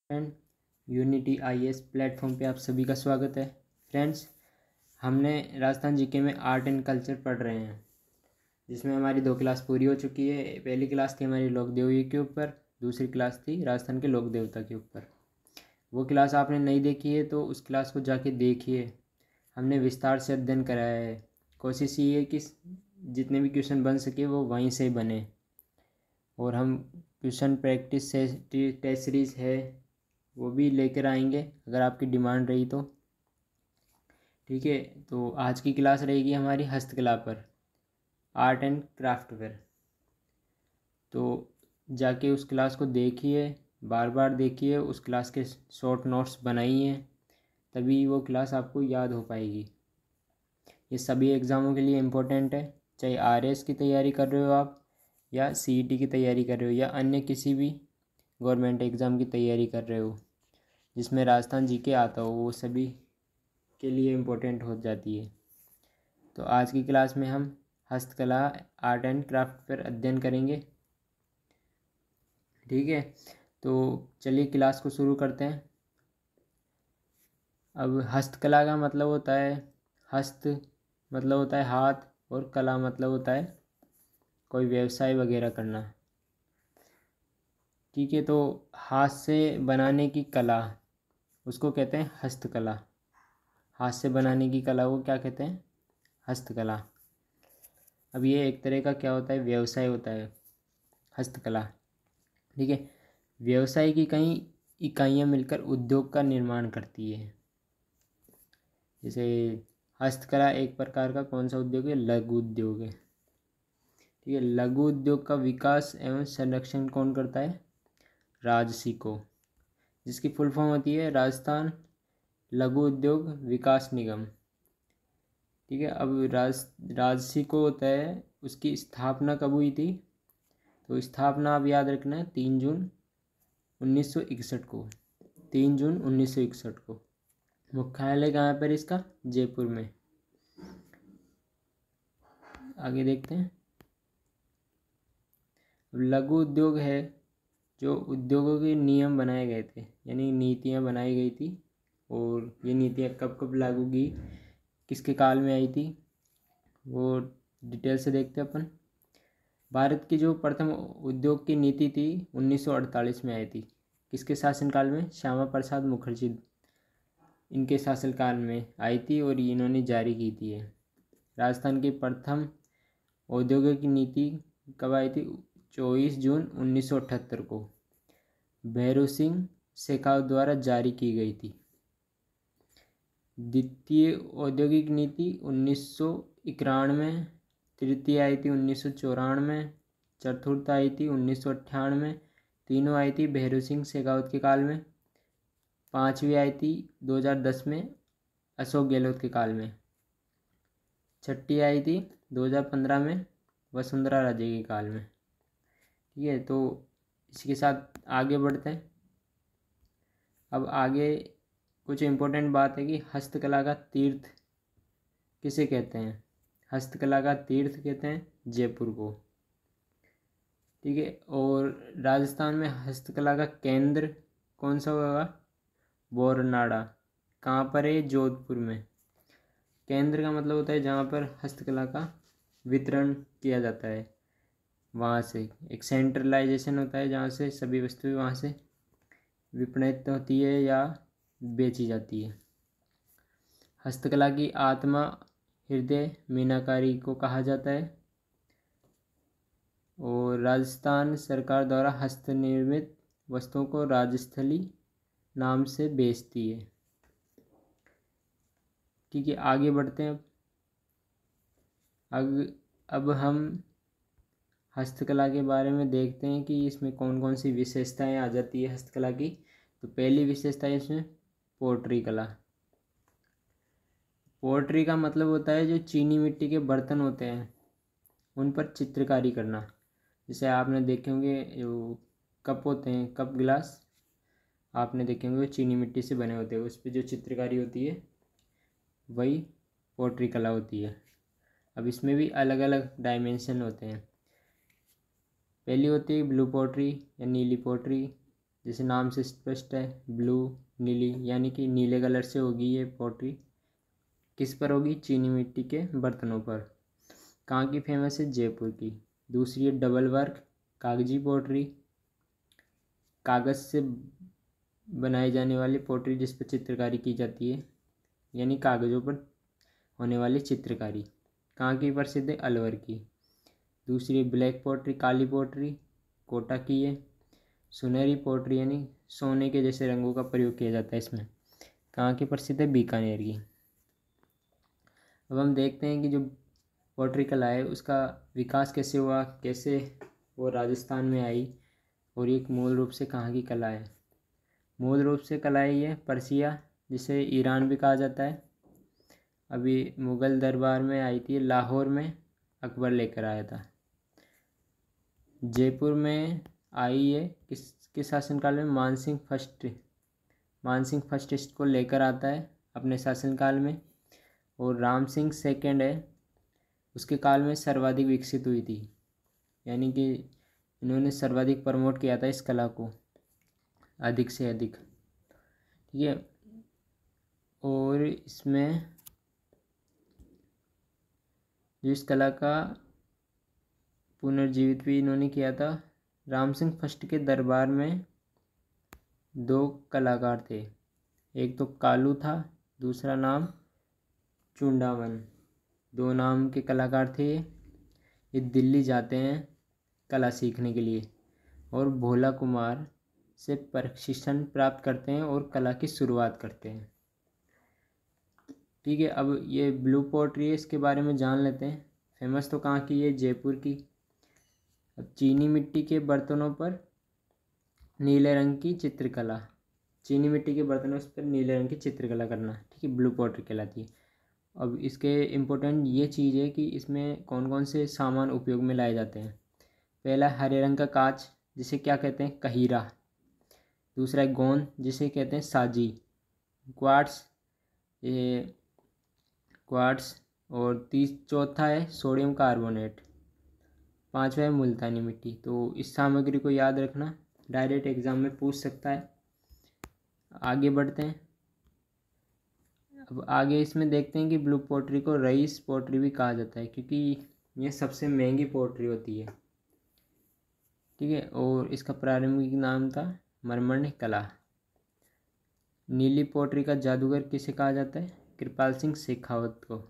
Friend, unity IAS platform पे आप सभी का स्वागत है। फ्रेंड्स, हमने राजस्थान जीके में आर्ट एंड कल्चर पढ़ रहे हैं, जिसमें हमारी 2 क्लास पूरी हो चुकी है। पहली क्लास थी हमारी लोक देवी के ऊपर, दूसरी क्लास थी राजस्थान के लोक देवता के ऊपर। वो क्लास आपने नहीं देखी है तो उस क्लास को जाके देखिए। हमने विस्तार से अध्ययन कराया है। कोशिश ये है कि जितने भी क्वेश्चन बन सके वो वहीं से बने, और हम क्वेश्चन प्रैक्टिस से टेस्ट सीरीज है वो भी लेकर आएंगे अगर आपकी डिमांड रही तो। ठीक है, तो आज की क्लास रहेगी हमारी हस्तकला पर, आर्ट एंड क्राफ्ट पर। तो जाके उस क्लास को देखिए, बार बार देखिए, उस क्लास के शॉर्ट नोट्स बनाइए, तभी वो क्लास आपको याद हो पाएगी। ये सभी एग्ज़ामों के लिए इम्पोर्टेंट है, चाहे आरएस की तैयारी कर रहे हो आप, या सीईटी की तैयारी कर रहे हो, या अन्य किसी भी गवर्नमेंट एग्ज़ाम की तैयारी कर रहे हो जिसमें राजस्थान जीके आता हो, वो सभी के लिए इम्पोर्टेंट हो जाती है। तो आज की क्लास में हम हस्तकला, आर्ट एंड क्राफ्ट पर अध्ययन करेंगे। ठीक है, तो चलिए क्लास को शुरू करते हैं। अब हस्तकला का मतलब होता है, हस्त मतलब होता है हाथ, और कला मतलब होता है कोई व्यवसाय वगैरह करना। ठीक है, तो हाथ से बनाने की कला उसको कहते हैं हस्तकला। हाथ से बनाने की कला को क्या कहते हैं? हस्तकला। अब ये एक तरह का क्या होता है, व्यवसाय होता है हस्तकला। ठीक है, व्यवसाय की कई इकाइयाँ मिलकर उद्योग का निर्माण करती है। जैसे हस्तकला एक प्रकार का कौन सा उद्योग है? लघु उद्योग है। ठीक है, लघु उद्योग का विकास एवं संरक्षण कौन करता है? राजसिको, जिसकी फुल फॉर्म होती है राजस्थान लघु उद्योग विकास निगम। ठीक है, अब राजसिको होता है, उसकी स्थापना कब हुई थी? तो स्थापना आप याद रखना है 3 जून 1961 को। 3 जून 1961 को। मुख्यालय कहाँ पर इसका? जयपुर में। आगे देखते हैं। लघु उद्योग है जो उद्योगों के नियम बनाए गए थे, यानी नीतियाँ बनाई गई थी, और ये नीतियाँ कब कब लागू की, किसके काल में आई थी, वो डिटेल से देखते हैं अपन। भारत की जो प्रथम उद्योग की नीति थी 1948 में आई थी। किसके शासनकाल में? श्यामा प्रसाद मुखर्जी, इनके शासनकाल में आई थी, और इन्होंने जारी की थी। राजस्थान की प्रथम औद्योगिक नीति कब आई थी? 24 जून 1978 को भैरू सिंह शेखावत द्वारा जारी की गई थी। द्वितीय औद्योगिक नीति 1991, तृतीय आई थी 1994, चतुर्थ आई थी 1998, तीनों आई थी भैरू सिंह शेखावत के काल में, पांचवी आई थी 2010 में अशोक गहलोत के काल में, छठी आई थी 2015 में वसुंधरा राजे के काल में। ठीक है, तो इसके साथ आगे बढ़ते हैं। अब आगे कुछ इम्पोर्टेंट बात है कि हस्तकला का तीर्थ किसे कहते हैं? हस्तकला का तीर्थ कहते हैं जयपुर को। ठीक है, और राजस्थान में हस्तकला का केंद्र कौन सा होगा? बोरनाड़ा। कहाँ पर है? जोधपुर में। केंद्र का मतलब होता है जहाँ पर हस्तकला का वितरण किया जाता है, वहाँ से एक सेंट्रलाइजेशन होता है जहाँ से सभी वस्तुएं वहाँ से विपणित होती है या बेची जाती है। हस्तकला की आत्मा हृदय मीनाकारी को कहा जाता है, और राजस्थान सरकार द्वारा हस्तनिर्मित वस्तुओं को राजस्थली नाम से बेचती है। ठीक है, आगे बढ़ते हैं। अब हम हस्तकला के बारे में देखते हैं कि इसमें कौन कौन सी विशेषताएं आ जाती है हस्तकला की। तो पहली विशेषता है इसमें पोट्री कला। पोट्री का मतलब होता है जो चीनी मिट्टी के बर्तन होते हैं उन पर चित्रकारी करना। जैसे आपने देखे होंगे जो कप होते हैं, कप गिलास आपने देखे होंगे, वो चीनी मिट्टी से बने होते हैं, उस पर जो चित्रकारी होती है वही पोट्री कला होती है। अब इसमें भी अलग अलग डायमेंशन होते हैं। पहली होती है ब्लू पोट्री या नीली पोट्री, जैसे नाम से स्पष्ट है, ब्लू नीली, यानी कि नीले कलर से होगी ये पोट्री। किस पर होगी? चीनी मिट्टी के बर्तनों पर। कहाँ की फेमस है? जयपुर की। दूसरी है डबल वर्क कागजी पोट्री, कागज़ से बनाई जाने वाली पोट्री जिस पर चित्रकारी की जाती है, यानी कागज़ों पर होने वाली चित्रकारी। कहाँ की प्रसिद्ध है? अलवर की। दूसरी है ब्लैक पोट्री काली पोट्री, कोटा की है। सुनहरी पोट्री यानी सोने के जैसे रंगों का प्रयोग किया जाता है इसमें। कहाँ की प्रसिद्ध है? बीकानेर की। अब हम देखते हैं कि जो पोट्री कला है उसका विकास कैसे हुआ, कैसे वो राजस्थान में आई, और ये मूल रूप से कहाँ की कला है। मूल रूप से कला है ये पर्सिया, जिसे ईरान भी कहा जाता है। अभी मुग़ल दरबार में आई थी, लाहौर में अकबर लेकर आया था। जयपुर में आई है किसके शासनकाल में? मानसिंह फर्स्ट इसको लेकर आता है अपने शासनकाल में, और राम सिंह सेकंड है उसके काल में सर्वाधिक विकसित हुई थी, यानी कि इन्होंने सर्वाधिक प्रमोट किया था इस कला को अधिक से अधिक। ठीक है, और इसमें जो इस कला का पुनर्जीवित भी इन्होंने किया था। राम सिंह फर्स्ट के दरबार में 2 कलाकार थे, एक तो कालू था, दूसरा नाम चुंडावन। 2 नाम के कलाकार थे। ये दिल्ली जाते हैं कला सीखने के लिए और भोला कुमार से प्रशिक्षण प्राप्त करते हैं और कला की शुरुआत करते हैं। ठीक है, अब ये ब्लू पोट्री है, इसके बारे में जान लेते हैं। फेमस तो कहाँ की है? जयपुर की। अब चीनी मिट्टी के बर्तनों पर नीले रंग की चित्रकला, चीनी मिट्टी के बर्तनों पर नीले रंग की चित्रकला करना, ठीक है, ब्लू पोट्री कहलाती है। अब इसके इम्पोर्टेंट ये चीज़ है कि इसमें कौन कौन से सामान उपयोग में लाए जाते हैं। पहला हरे रंग का कांच, जिसे क्या कहते हैं? कहीरा। दूसरा है गोंद, जिसे कहते हैं साजी। क्वार्ट्स, ये क्वार्ट्स। और चौथा है सोडियम कार्बोनेट। पांचवा है मुल्तानी मिट्टी। तो इस सामग्री को याद रखना, डायरेक्ट एग्जाम में पूछ सकता है। आगे बढ़ते हैं। अब आगे इसमें देखते हैं कि ब्लू पोट्री को रईस पोट्री भी कहा जाता है, क्योंकि ये सबसे महंगी पोट्री होती है। ठीक है, और इसका प्रारंभिक नाम था मरमर्ण कला। नीली पोट्री का जादूगर किसे कहा जाता है? कृपाल सिंह शेखावत को।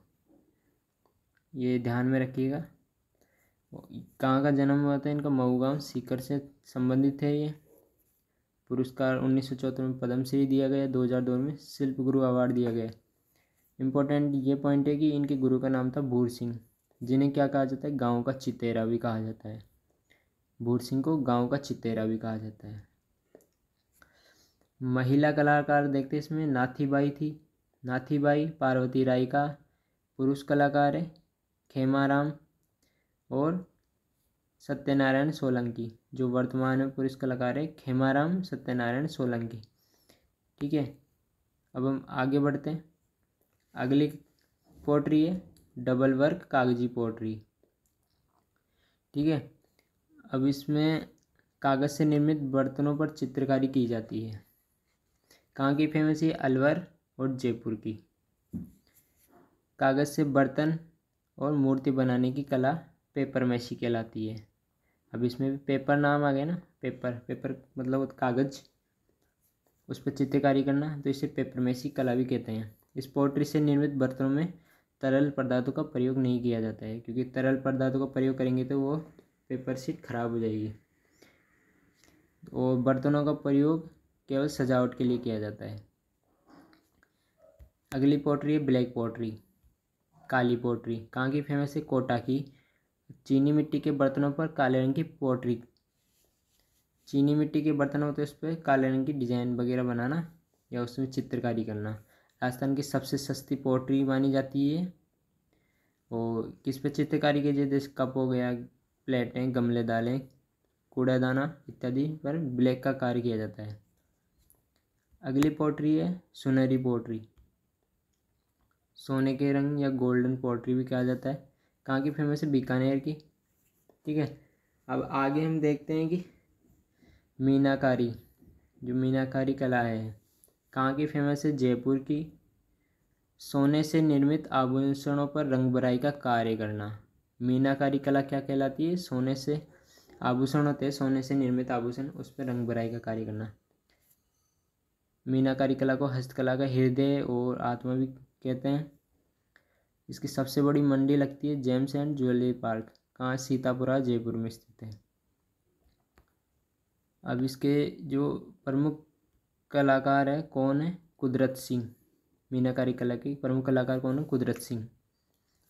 ये ध्यान में रखिएगा। कहाँ का जन्म हुआ था इनका? मऊ गाँव सीकर से संबंधित है ये। पुरस्कार 1974 में पद्मश्री दिया गया, 2002 में शिल्प गुरु अवार्ड दिया गया। इम्पोर्टेंट ये पॉइंट है कि इनके गुरु का नाम था भूर सिंह, जिन्हें क्या कहा जाता है? गाँव का चितेरा भी कहा जाता है। भूर सिंह को गाँव का चितेरा भी कहा जाता है। महिला कलाकार देखते हैं इसमें। नाथीबाई थी। नाथीबाई पार्वती राय का पुरुष कलाकार है। खेमाराम और सत्यनारायण सोलंकी, जो वर्तमान में पुरुष कलाकार है, खेमाराम सत्यनारायण सोलंकी। ठीक है, अब हम आगे बढ़ते हैं। अगली पोट्री है डबल वर्क कागजी पोट्री। ठीक है, अब इसमें कागज़ से निर्मित बर्तनों पर चित्रकारी की जाती है। कहाँ की फेमस है? अलवर और जयपुर की। कागज़ से बर्तन और मूर्ति बनाने की कला पेपर मैसी कहलाती है। अब इसमें भी पेपर नाम आ गया ना, पेपर मतलब कागज़, उस पर चित्रकारी करना, तो इसे पेपर मैसी कला भी कहते हैं। इस पोट्री से निर्मित बर्तनों में तरल पदार्थों का प्रयोग नहीं किया जाता है, क्योंकि तरल पदार्थों का प्रयोग करेंगे तो वो पेपर शीट खराब हो जाएगी, और बर्तनों का प्रयोग केवल सजावट के लिए किया जाता है। अगली पोट्री है ब्लैक पोट्री काली पोट्री। कहाँ की फेमस है? कोटा की। चीनी मिट्टी के बर्तनों पर काले रंग की पोट्री, चीनी मिट्टी के बर्तन होते हैं उस पर काले रंग की डिजाइन वगैरह बनाना या उसमें चित्रकारी करना। राजस्थान की सबसे सस्ती पोट्री मानी जाती है। और किस पे चित्रकारी की जाती है? जैसे कप हो गया, प्लेटें, गमले, दालें, कूड़ादाना इत्यादि पर ब्लैक का कार्य किया जाता है। अगली पोट्री है सुनहरी पोट्री, सोने के रंग या गोल्डन पोट्री भी कहा जाता है। कहाँ की फेमस है? बीकानेर की। ठीक है, अब आगे हम देखते हैं कि मीनाकारी। जो मीनाकारी कला है कहाँ की फेमस है? जयपुर की। सोने से निर्मित आभूषणों पर रंग भराई का कार्य करना। मीनाकारी कला क्या कहलाती है? सोने से आभूषण होते हैं, सोने से निर्मित आभूषण, उस पर रंग भराई का कार्य करना। मीनाकारी कला को हस्तकला का हृदय और आत्मा भी कहते हैं। इसकी सबसे बड़ी मंडी लगती है जेम्स एंड ज्वेलरी पार्क, कहाँ? सीतापुरा, जयपुर में स्थित है। अब इसके जो प्रमुख कलाकार है कौन है? कुदरत सिंह। मीनाकारी कला की प्रमुख कलाकार कौन है? कुदरत सिंह।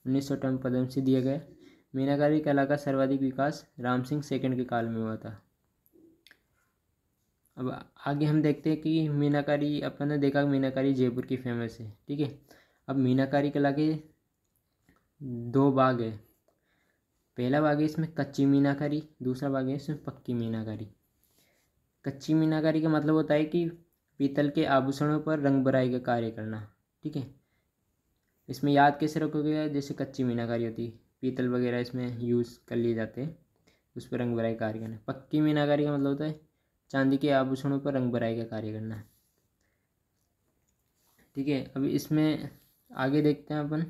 1958 में पद्मश्री दिया गया। मीनाकारी कला का सर्वाधिक विकास राम सिंह सेकंड के काल में हुआ था। अब आगे हम देखते हैं कि मीनाकारी, अपन ने देखा मीनाकारी जयपुर की फेमस है, ठीक है। अब मीनाकारी कला के दो भाग है। पहला भाग है इसमें कच्ची मीनाकारी, दूसरा भाग है इसमें पक्की मीनाकारी। कच्ची मीनाकारी का मतलब होता है कि पीतल के आभूषणों पर रंग भराई का कार्य करना, ठीक है। इसमें याद कैसे रखोगे? जैसे कच्ची मीनाकारी होती है, पीतल वगैरह इसमें यूज़ कर लिए जाते हैं, उस पर रंग भराई कार्य करना। पक्की मीनाकारी का मतलब होता है चांदी के आभूषणों पर रंग भराई का कार्य करना, ठीक है। अभी इसमें आगे देखते हैं अपन।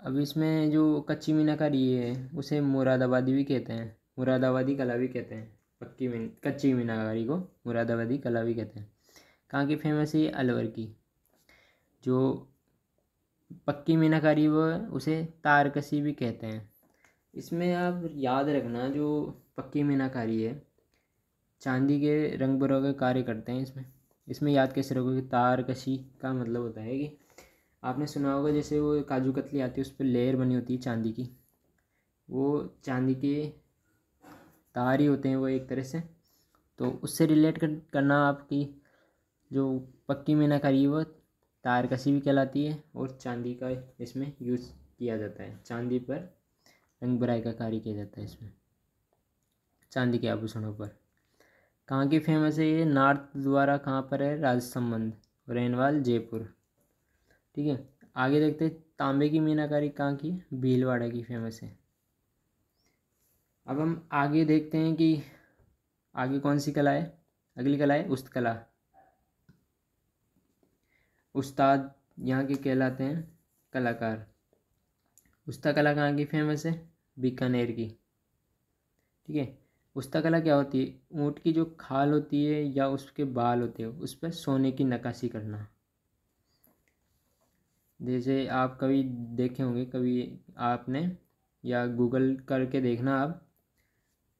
अब इसमें जो कच्ची मीनाकारी है उसे मुरादाबादी भी कहते हैं, मुरादाबादी कला भी कहते हैं। कच्ची मीनाकारी को मुरादाबादी कला भी कहते हैं। कहाँ की फेमस है? ये अलवर की। जो पक्की मीनाकारी वो उसे तारकसी भी कहते हैं। इसमें आप याद रखना, जो पक्की मीनाकारी है चांदी के रंग बिरंगे कार्य करते हैं इसमें। इसमें याद कैसे रखोगे? तारकशी का मतलब होता है कि आपने सुना होगा जैसे वो काजू कतली आती है उस पर लेयर बनी होती है चांदी की, वो चांदी के तार ही होते हैं वो एक तरह से। तो उससे रिलेट करना आपकी जो पक्की मीनाकारी है वो तारकशी भी कहलाती है, और चांदी का इसमें यूज़ किया जाता है। चांदी पर रंग भराई का कार्य किया जाता है इसमें, चांदी के आभूषणों पर। कहाँ की फेमस है ये? नॉर्थ द्वारा कहाँ पर है? राजसमंद, रेनवाल, जयपुर, ठीक है। आगे देखते हैं तांबे की मीनाकारी कहाँ की? भीलवाड़ा की फेमस है। अब हम आगे देखते हैं कि आगे कौन सी कला है। अगली कला है उस्तकला। उस्ताद यहाँ के कहलाते हैं कलाकार। उस्तकला कहाँ की फेमस है? बीकानेर की, ठीक है। उस्तकला क्या होती है? ऊँट की जो खाल होती है या उसके बाल होते हैं उस पर सोने की नक्काशी करना। जैसे आप कभी देखे होंगे, कभी आपने, या गूगल करके देखना आप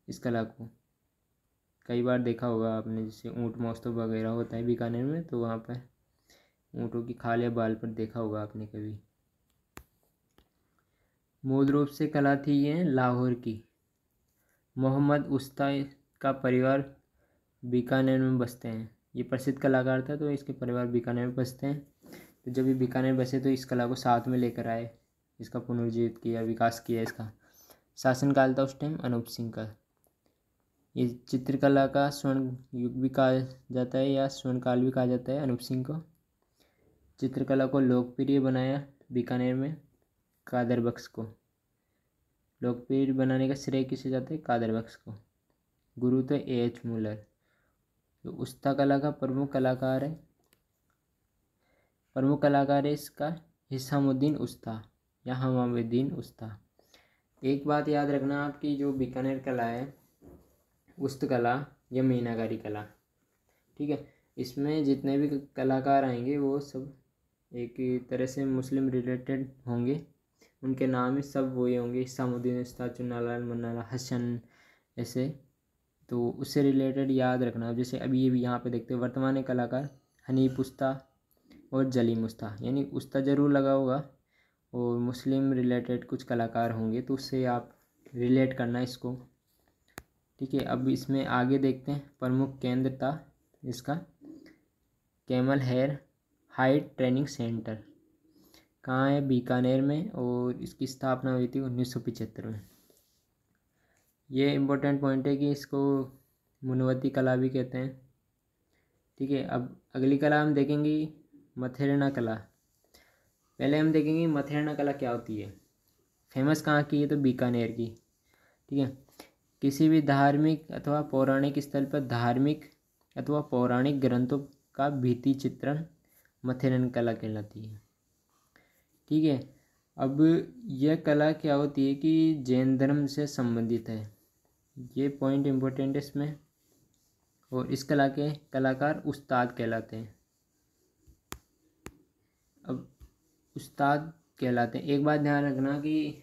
इस कला को, कई बार देखा होगा आपने। जैसे ऊँट महोत्सव वगैरह होता है बीकानेर में, तो वहाँ पर ऊँटों की खाल या बाल पर देखा होगा आपने कभी। मूल रूप से कला थी ये लाहौर की। मोहम्मद उस्ता का परिवार बीकानेर में बसते हैं। ये प्रसिद्ध कलाकार था, तो इसके परिवार बीकानेर में बसते हैं। तो जब ये बीकानेर बसे तो इस कला को साथ में लेकर आए, इसका पुनर्जीवित किया, विकास किया। इसका शासनकाल था उस टाइम अनूप सिंह का। ये चित्रकला का स्वर्ण युग भी कहा जाता है, या स्वर्णकाल भी कहा जाता है अनूप सिंह को। चित्रकला को लोकप्रिय बनाया बीकानेर में कादर बख्श को। लोकप्रिय बनाने का श्रेय किसे जाता है? कादर बख्श को। गुरु तो एच मुलर। तो उस्ता कला का प्रमुख कलाकार है, इसका हिसामुद्दीन उस्ता या हमामुद्दीन उस्ता। एक बात याद रखना आपकी, जो बीकानेर कला है उस्तकला या मीनाकारी कला, ठीक है, इसमें जितने भी कलाकार आएंगे वो सब एक तरह से मुस्लिम रिलेटेड होंगे। उनके नाम ही सब वही होंगे, हिसामुद्दीन उस्ता, चुन्नालाल, मन्नालाल, हसन, ऐसे। तो उससे रिलेटेड याद रखना। जैसे अभी ये भी यहाँ पे देखते हैं वर्तमान कलाकार हनीफ उस्ता और जलीम उस्ता, यानी उस्ता ज़रूर लगा होगा और मुस्लिम रिलेटेड कुछ कलाकार होंगे, तो उससे आप रिलेट करना इसको, ठीक है। अब इसमें आगे देखते हैं प्रमुख केंद्र था इसका camel hair height training centre, कहाँ है? बीकानेर में, और इसकी स्थापना हुई थी 1975 में। ये इम्पोर्टेंट पॉइंट है कि इसको मुनवती कला भी कहते हैं, ठीक है। अब अगली कला हम देखेंगे मथेरना कला। पहले हम देखेंगे मथेरना कला क्या होती है। फेमस कहाँ की है? तो बीकानेर की, ठीक है। किसी भी धार्मिक अथवा पौराणिक स्थल पर धार्मिक अथवा पौराणिक ग्रंथों का भित्ति चित्रण मथेरन कला कहलाती है। ठीक है, अब यह कला क्या होती है कि जैन धर्म से संबंधित है, ये पॉइंट इम्पोर्टेंट है इसमें। और इस कला के कलाकार उस्ताद कहलाते हैं। अब उस्ताद कहलाते हैं, एक बात ध्यान रखना कि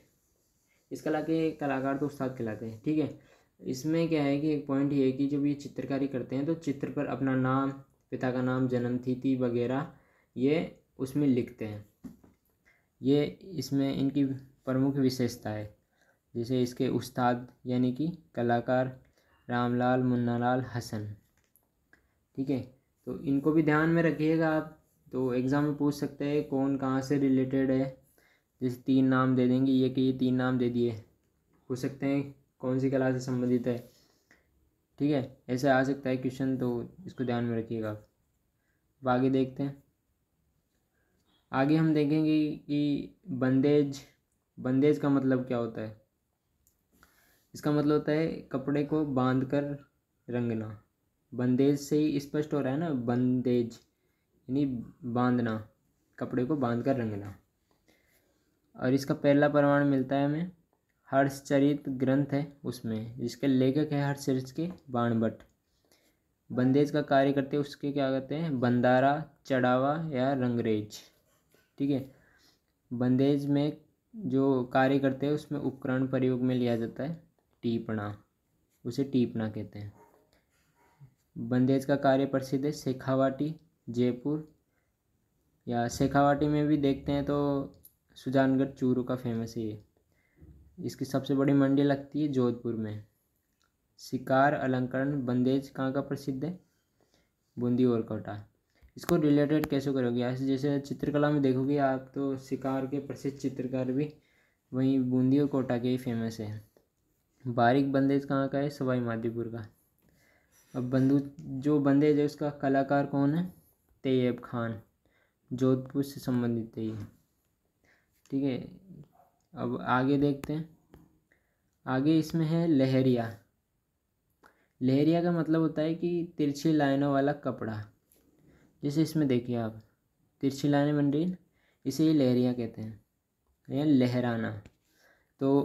इस कला के कलाकार तो उस्ताद कहलाते हैं। ठीक है, इसमें क्या है कि एक पॉइंट ये है कि जब ये चित्रकारी करते हैं तो चित्र पर अपना नाम, पिता का नाम, जन्म तिथि वगैरह ये उसमें लिखते हैं। ये इसमें इनकी प्रमुख विशेषता है। जैसे इसके उस्ताद यानी कि कलाकार रामलाल, मुन्नालाल, हसन। ठीक है, तो इनको भी ध्यान में रखिएगा आप, तो एग्ज़ाम में पूछ सकते हैं कौन कहाँ से रिलेटेड है। जैसे 3 नाम दे देंगे, ये कि ये 3 नाम दे दिए, पूछ सकते हैं कौन सी कला से संबंधित है। ठीक है, ऐसे आ सकता है क्वेश्चन, तो इसको ध्यान में रखिएगा। अब आगे देखते हैं। आगे हम देखेंगे कि बंदेज का मतलब क्या होता है। इसका मतलब होता है कपड़े को बांध कर रंगना। बंदेज से ही स्पष्ट हो रहा है ना, बंदेज यानी बांधना, कपड़े को बांध कर रंगना। और इसका पहला प्रमाण मिलता है हमें हर्षचरित ग्रंथ है उसमें, जिसके लेखक है हर्षचरित के बाणभट्ट। बंदेज का कार्य करते उसके क्या कहते हैं, बंदारा, चढ़ावा या रंगरेज। ठीक है, बंदेज में जो कार्य करते हैं उसमें उपकरण प्रयोग में लिया जाता है टीपना, उसे टीपना कहते हैं। बंदेज का कार्य प्रसिद्ध है शेखावाटी, जयपुर, या शेखावाटी में भी देखते हैं तो सुजानगढ़ चूरू का फेमस है ये। इसकी सबसे बड़ी मंडी लगती है जोधपुर में। शिकार अलंकरण बंदेज कहाँ का प्रसिद्ध है, बूंदी और कोटा। इसको रिलेटेड कैसे करोगे, ऐसे जैसे चित्रकला में देखोगे आप तो शिकार के प्रसिद्ध चित्रकार भी वहीं बूंदी और कोटा के ही फेमस है। बारीक बंदेज कहाँ का है, सवाई माधोपुर का। अब जो बंदेज है उसका कलाकार कौन है, तैयब खान, जोधपुर से संबंधित है ये। ठीक है, अब आगे देखते हैं। आगे इसमें है लहरिया। लहरिया का मतलब होता है कि तिरछी लाइनों वाला कपड़ा। जैसे इसमें देखिए आप, तिरछी लाइनें बन रही है, इसे ये लहरिया कहते हैं या लहराना। तो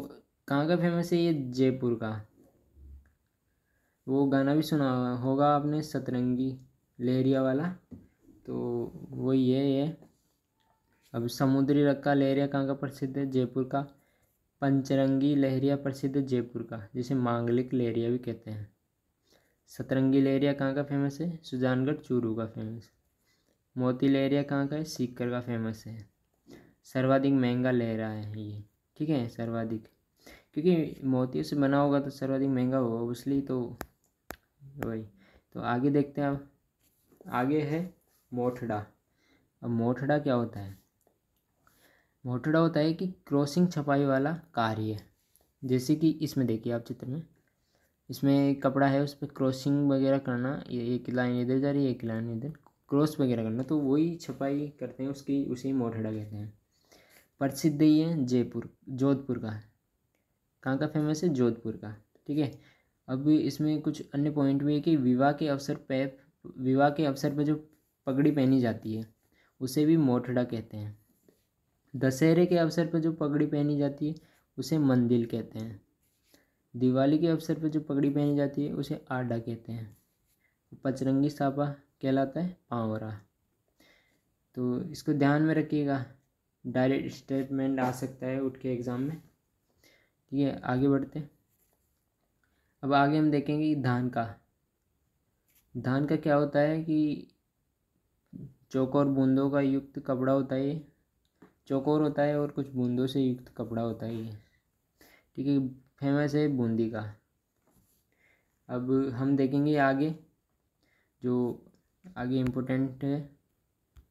कहाँ का फेमस है ये, जयपुर का। वो गाना भी सुना होगा आपने, सतरंगी लहरिया वाला, तो वो ये है। अब समुद्री रंग का लहरिया कहाँ का प्रसिद्ध है, जयपुर का। पंचरंगी लहरिया प्रसिद्ध है जयपुर का, जिसे मांगलिक लहरिया भी कहते हैं। सतरंगी लहरिया कहाँ का फेमस है, सुजानगढ़ चूरू का फेमस। मोती लहरिया कहाँ का है, सीकर का फेमस है। सर्वाधिक महंगा लहरा है ये। ठीक है, सर्वाधिक, क्योंकि मोती से बना होगा तो सर्वाधिक महंगा होगा इसलिए, तो वही। तो आगे देखते हैं। अब आगे है मोठड़ा। अब मोठड़ा क्या होता है, मोठड़ा होता है कि क्रॉसिंग छपाई वाला कार्य। जैसे कि इसमें देखिए आप चित्र में, इसमें कपड़ा है उस पर क्रॉसिंग वगैरह करना, ये एक लाइन इधर जा रही है, एक लाइन इधर, क्रॉस वगैरह करना, तो वही छपाई करते हैं उसकी, उसी मोठड़ा कहते हैं। प्रसिद्ध ही है जयपुर, जोधपुर का। कहाँ का फेमस है, जोधपुर का। ठीक है, अब इसमें कुछ अन्य पॉइंट भी है कि विवाह के अवसर पर जो पगड़ी पहनी जाती है उसे भी मोठड़ा कहते हैं। दशहरे के अवसर पर जो पगड़ी पहनी जाती है उसे मंदिल कहते हैं। दिवाली के अवसर पर जो पगड़ी पहनी जाती है उसे आडा कहते हैं। पचरंगी साफा कहलाता है पावरा। तो इसको ध्यान में रखिएगा, डायरेक्ट स्टेटमेंट आ सकता है उठ के एग्ज़ाम में। ठीक है, आगे बढ़ते हैं। अब आगे हम देखेंगे धान का क्या होता है कि चौकोर बूंदों का युक्त कपड़ा होता है ये। चौकोर होता है और कुछ बूंदों से युक्त कपड़ा होता है ये। ठीक है, फेमस है बूंदी का। अब हम देखेंगे आगे, जो आगे इम्पोर्टेंट है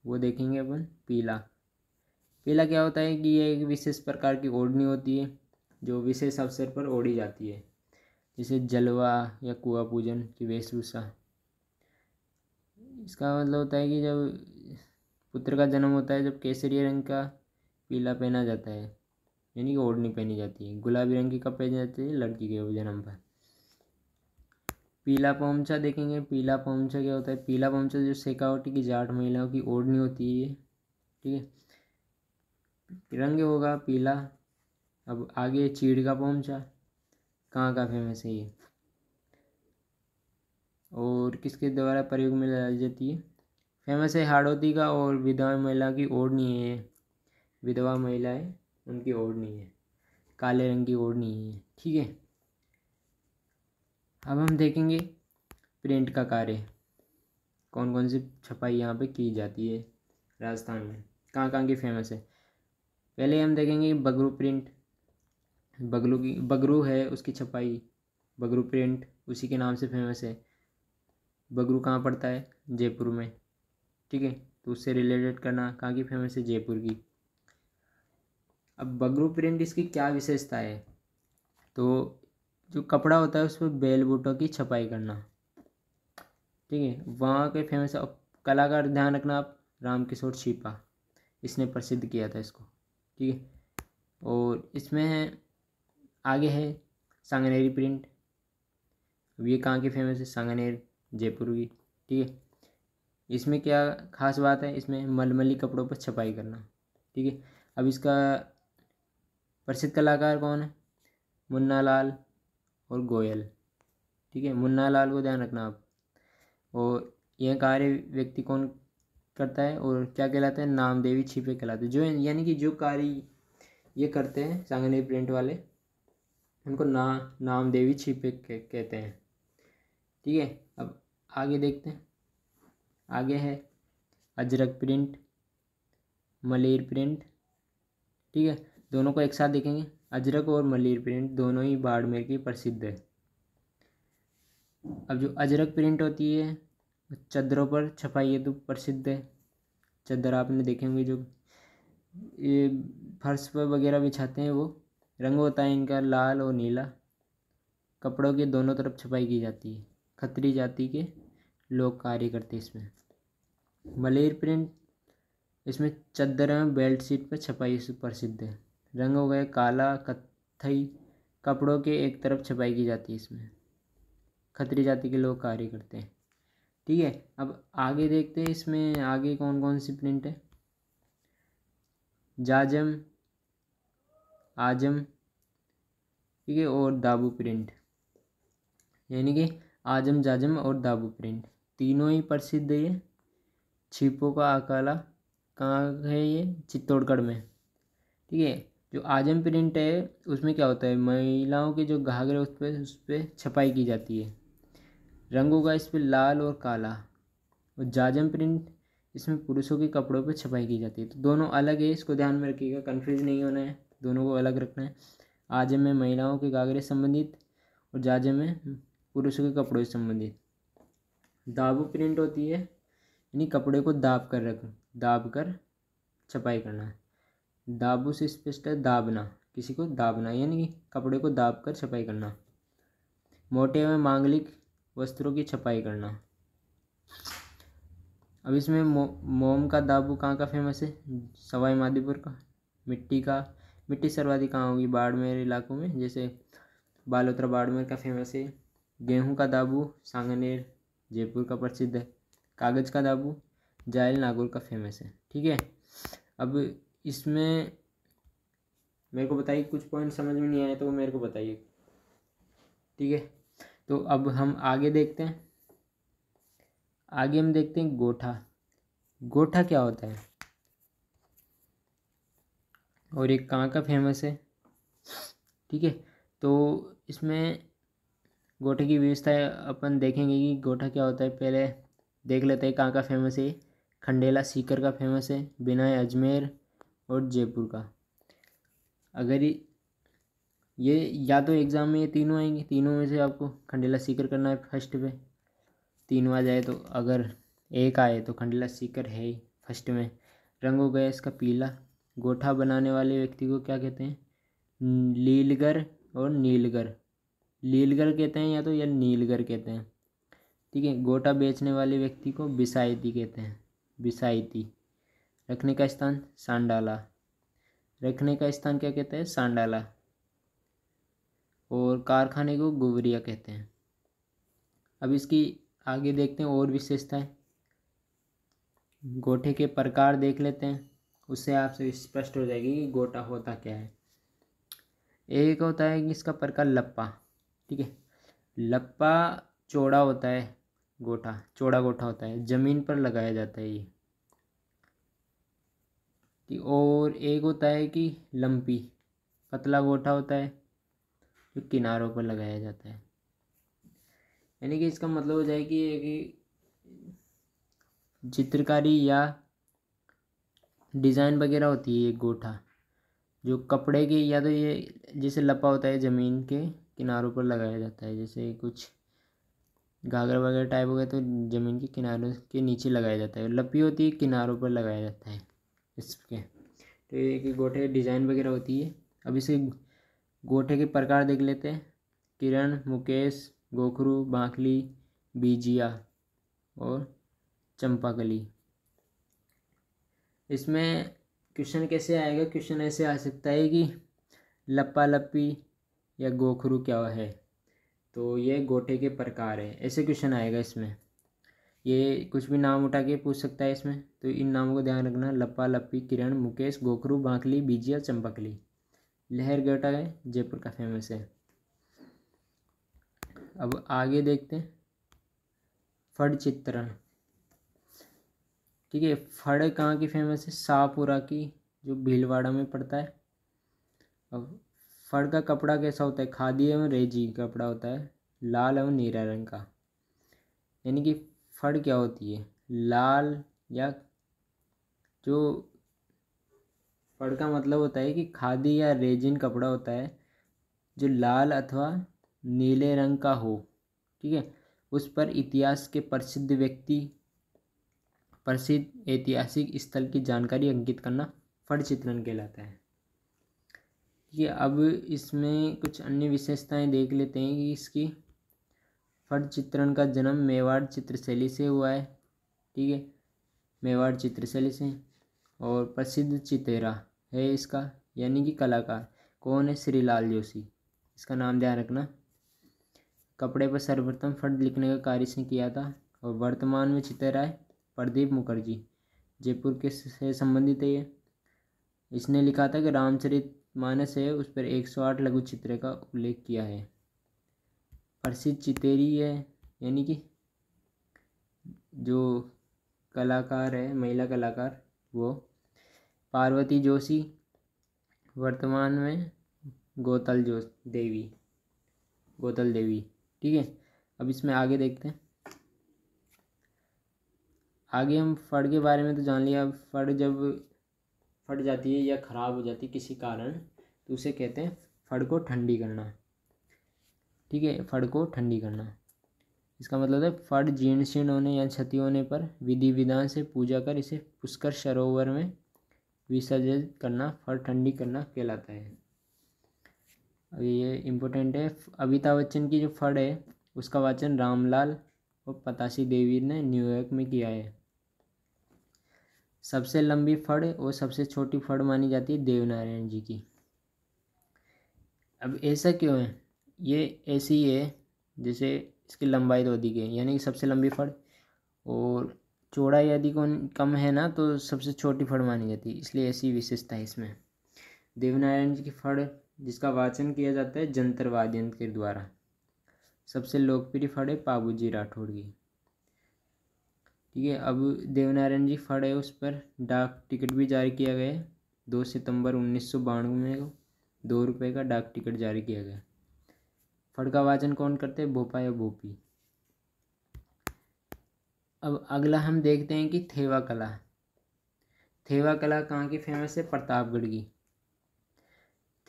वो देखेंगे अपन। पीला क्या होता है कि ये एक विशेष प्रकार की ओढ़नी होती है जो विशेष अवसर पर ओढ़ी जाती है, जैसे जलवा या कुआं पूजन की वेशभूषा। इसका मतलब होता है कि जब पुत्र का जन्म होता है, जब केसरिया रंग का पीला पहना जाता है, यानी कि ओढ़नी पहनी जाती है। गुलाबी रंग की कपड़े पहनी जाती है लड़की के जन्म पर। पीला पोंचा देखेंगे। पीला पोंचा क्या होता है? पीला पोंचा जो शेखावटी की जाट महिलाओं की ओढ़नी होती है ये, ठीक है, रंग होगा पीला। अब आगे चीड़ का पोंचा कहाँ का फेमस है ये और किसके द्वारा प्रयोग में लाई जाती है? फेमस है हाड़ौती का और विधवा महिला की ओढ़नी है ये। विधवा महिला है उनकी ओढ़नी है, काले रंग की ओढ़नी है, ठीक है। अब हम देखेंगे प्रिंट का कार्य, कौन कौन सी छपाई यहाँ पे की जाती है राजस्थान में, कहाँ कहाँ की फेमस है। पहले हम देखेंगे बगरू प्रिंट। बगरू है उसकी छपाई, बगरू प्रिंट उसी के नाम से फेमस है। बगरू कहाँ पड़ता है? जयपुर में, ठीक है। तो उससे रिलेटेड करना, कहाँ की फेमस है? जयपुर की। अब बगरू प्रिंट इसकी क्या विशेषता है? तो जो कपड़ा होता है उस पर बेल बूटों की छपाई करना, ठीक है, वहाँ के फेमस है। कलाकार ध्यान रखना आप, रामकिशोर छिपा, इसने प्रसिद्ध किया था इसको, ठीक है। और इसमें है आगे है सांगनेरी प्रिंट। अब ये कहाँ की फेमस है? सांगनेर, जयपुर की, ठीक है। इसमें क्या खास बात है? इसमें मलमली कपड़ों पर छपाई करना, ठीक है। अब इसका प्रसिद्ध कलाकार कौन है? मुन्ना लाल और गोयल, ठीक है। मुन्ना लाल को ध्यान रखना आप। और यह कार्य व्यक्ति कौन करता है और क्या कहलाता है? नामदेवी छिपे कहलाते हैं। जो यानी कि जो कार्य ये करते हैं सांगनेरी प्रिंट वाले, उनको नामदेवी छिपे कहते हैं, ठीक है। अब आगे देखते हैं। आगे है अजरक प्रिंट, मलेर प्रिंट, ठीक है। दोनों को एक साथ देखेंगे। अजरक और मलेर प्रिंट दोनों ही बाड़मेर की प्रसिद्ध है। अब जो अजरक प्रिंट होती है चद्दरों पर छपाई है तो प्रसिद्ध है। चद्दर आपने देखे होंगे जो ये फर्श पर वगैरह बिछाते हैं, वो रंग होता है इनका लाल और नीला। कपड़ों के दोनों तरफ छपाई की जाती है। खत्री जाति के लोग कार्य करते हैं इसमें। मलेर प्रिंट, इसमें चद्दर में बेल्ट शीट पर छपाई प्रसिद्ध है। रंग हो गए काला, कत्थई, कपड़ों के एक तरफ छपाई की जाती है इसमें। खत्री जाति के लोग कार्य करते हैं, ठीक है। अब आगे देखते हैं इसमें आगे कौन कौन सी प्रिंट है। जाजम, आजम, ठीक है, और दाबू प्रिंट, यानी कि आजम, जाजम और दाबू प्रिंट तीनों ही प्रसिद्ध है। ये छिपों का अकाला कहाँ है? ये चित्तौड़गढ़ में, ठीक है। जो आजम प्रिंट है उसमें क्या होता है? महिलाओं के जो घाघरे उस पर छपाई की जाती है। रंग होगा इस पर लाल और काला। और जाजम प्रिंट, इसमें पुरुषों के कपड़ों पर छपाई की जाती है। तो दोनों अलग है, इसको ध्यान में रखिएगा, कन्फ्यूज नहीं होना है, दोनों को अलग रखना है। आजम में महिलाओं के घाघरे संबंधित और जाजम में पुरुषों के कपड़ों से संबंधित। दाबू प्रिंट होती है यानी कपड़े को दाब कर छपाई करना। दाबू से स्पष्ट है दाबना, किसी को दाबना यानी कि कपड़े को दाब कर छपाई करना। मोटे में मांगलिक वस्त्रों की छपाई करना। अब इसमें मोम का दाबू कहाँ का फेमस है? सवाई माधोपुर का। मिट्टी सर्वाधिक कहाँ होगी? बाड़मेर इलाकों में, जैसे बालोतरा बाड़मेर का फेमस है। गेहूं का दाबू सांगनेर, जयपुर का प्रसिद्ध है। कागज़ का दाबू जायल, नागौर का फेमस है, ठीक है। अब इसमें मेरे को बताइए, कुछ पॉइंट समझ में नहीं आए तो मेरे को बताइए, ठीक है। तो अब हम आगे देखते हैं। आगे हम देखते हैं गोठा। गोठा क्या होता है और एक कहाँ का फेमस है, ठीक है। तो इसमें गोठे की व्यवस्था अपन देखेंगे कि गोठा क्या होता है। पहले देख लेते हैं कहाँ का फेमस है। खंडेला सीकर का फेमस है, बिनाय अजमेर और जयपुर का। अगर ये या तो एग्ज़ाम में ये तीनों आएंगे, तीनों में से आपको खंडेला सीकर करना है फर्स्ट पे। तीनों आ जाए तो, अगर एक आए तो खंडेला सीकर है ही फर्स्ट में। रंग हो गया इसका पीला। गोठा बनाने वाले व्यक्ति को क्या कहते हैं? लीलगर और नीलगर। लीलगर कहते हैं या नीलगर कहते हैं, ठीक है। गोटा बेचने वाले व्यक्ति को बिसायती कहते हैं, बिसायती। रखने का स्थान सांडाला, रखने का स्थान क्या कहते हैं? सांडाला। और कारखाने को गुवरिया कहते हैं। अब इसकी आगे देखते हैं और विशेषताएं। गोटे के प्रकार देख लेते हैं, उससे आपसे स्पष्ट हो जाएगी कि गोटा होता क्या है। एक होता है कि इसका प्रकार लप्पा। ठीक है, लप्पा चौड़ा होता है, गोटा चौड़ा गोटा होता है, ज़मीन पर लगाया जाता है ये। और एक होता है कि लंपी, पतला गोटा होता है जो किनारों पर लगाया जाता है। यानी कि इसका मतलब हो जाए कि चित्रकारी या डिज़ाइन वगैरह होती है ये गोटा, जो कपड़े की, या तो ये जैसे लपा होता है ज़मीन के किनारों पर लगाया जाता है, जैसे कुछ घाघरा वगैरह टाइप हो गया तो ज़मीन के किनारों के नीचे लगाया जाता है। लपी होती है किनारों पर लगाया जाता है इसके। तो ये गोटे डिज़ाइन वगैरह होती है। अब इसे गोटे के प्रकार देख लेते हैं। किरण, मुकेश, गोखरू, बांखली, बीजिया और चंपाकली। इसमें क्वेश्चन कैसे आएगा? क्वेश्चन ऐसे आ सकता है कि लप्पा लप्पी या गोखरू क्या है, तो ये गोटे के प्रकार है, ऐसे क्वेश्चन आएगा इसमें। ये कुछ भी नाम उठा के पूछ सकता है इसमें, तो इन नामों को ध्यान रखना। लप्पा लप्पी, किरण, मुकेश, गोखरू, बांखली, बीजिया, चंपाकली। लहर गोटा है, जयपुर का फेमस है। अब आगे देखते हैं फड़ चित्रण। ठीक है, फड़ कहाँ की फेमस है? शाहपुरा की, जो भीलवाड़ा में पड़ता है। अब फड़ का कपड़ा कैसा होता है? खादी एवं रेजी कपड़ा होता है, लाल एवं नीला रंग का। यानी कि फड़ क्या होती है? लाल, या जो फड़ का मतलब होता है कि खादी या रेजिन कपड़ा होता है जो लाल अथवा नीले रंग का हो। ठीक है, उस पर इतिहास के प्रसिद्ध व्यक्ति, प्रसिद्ध ऐतिहासिक स्थल की जानकारी अंकित करना फड़ चित्रण कहलाता है। ठीक है, अब इसमें कुछ अन्य विशेषताएं देख लेते हैं कि इसकी। फड़ चित्रण का जन्म मेवाड़ चित्रशैली से हुआ है। ठीक है, मेवाड़ चित्रशैली से। और प्रसिद्ध चितेरा है इसका, यानी कि कलाकार कौन है? श्रीलाल जोशी, इसका नाम ध्यान रखना। कपड़े पर सर्वप्रथम फड़ लिखने का कार्य इसने किया था। और वर्तमान में चितेरा है प्रदीप मुखर्जी, जयपुर के से संबंधित है ये। इसने लिखा था कि रामचरितमानस है, उस पर 108 लघु चित्र का उल्लेख किया है। प्रसिद्ध चितेरी है, यानी कि जो कलाकार है, महिला कलाकार, वो पार्वती जोशी, वर्तमान में गोतल देवी, गोतल देवी। ठीक है, अब इसमें आगे देखते हैं। आगे हम फड़ के बारे में तो जान लिया। अब फड़ जब फट जाती है या ख़राब हो जाती है किसी कारण, तो उसे कहते हैं फड़ को ठंडी करना। ठीक है, फड़ को ठंडी करना, इसका मतलब है फड़ जीर्ण शीर्ण होने या क्षति होने पर विधि विधान से पूजा कर इसे पुष्कर सरोवर में विसर्जित करना फड़ ठंडी करना कहलाता है। अब ये इम्पोर्टेंट है। अमिताभ बच्चन की जो फड़ है उसका वाचन रामलाल और पतासी देवी ने न्यूयॉर्क में किया है। सबसे लंबी फड़ और सबसे छोटी फड़ मानी जाती है देवनारायण जी की। अब ऐसा क्यों है? ये ऐसी है जैसे इसकी लंबाई तो अधिक है, यानी कि सबसे लंबी फड़, और चौड़ाई यदि कम है ना तो सबसे छोटी फड़ मानी जाती है, इसलिए ऐसी विशेषता है इसमें। देवनारायण जी की फड़ जिसका वाचन किया जाता है जंतर वाद्य यंत्र के द्वारा। सबसे लोकप्रिय फड़ है पाबूजी राठौड़ की। ठीक है, अब देवनारायण जी फड़ है उस पर डाक टिकट भी जारी किया गया है। 2 सितंबर 1992 में 2 रुपये का डाक टिकट जारी किया गया। फड़ का वाचन कौन करते हैं? भोपा या भोपी। अब अगला हम देखते हैं कि थेवा कला। थेवा कला कहाँ की फेमस है? प्रतापगढ़ की।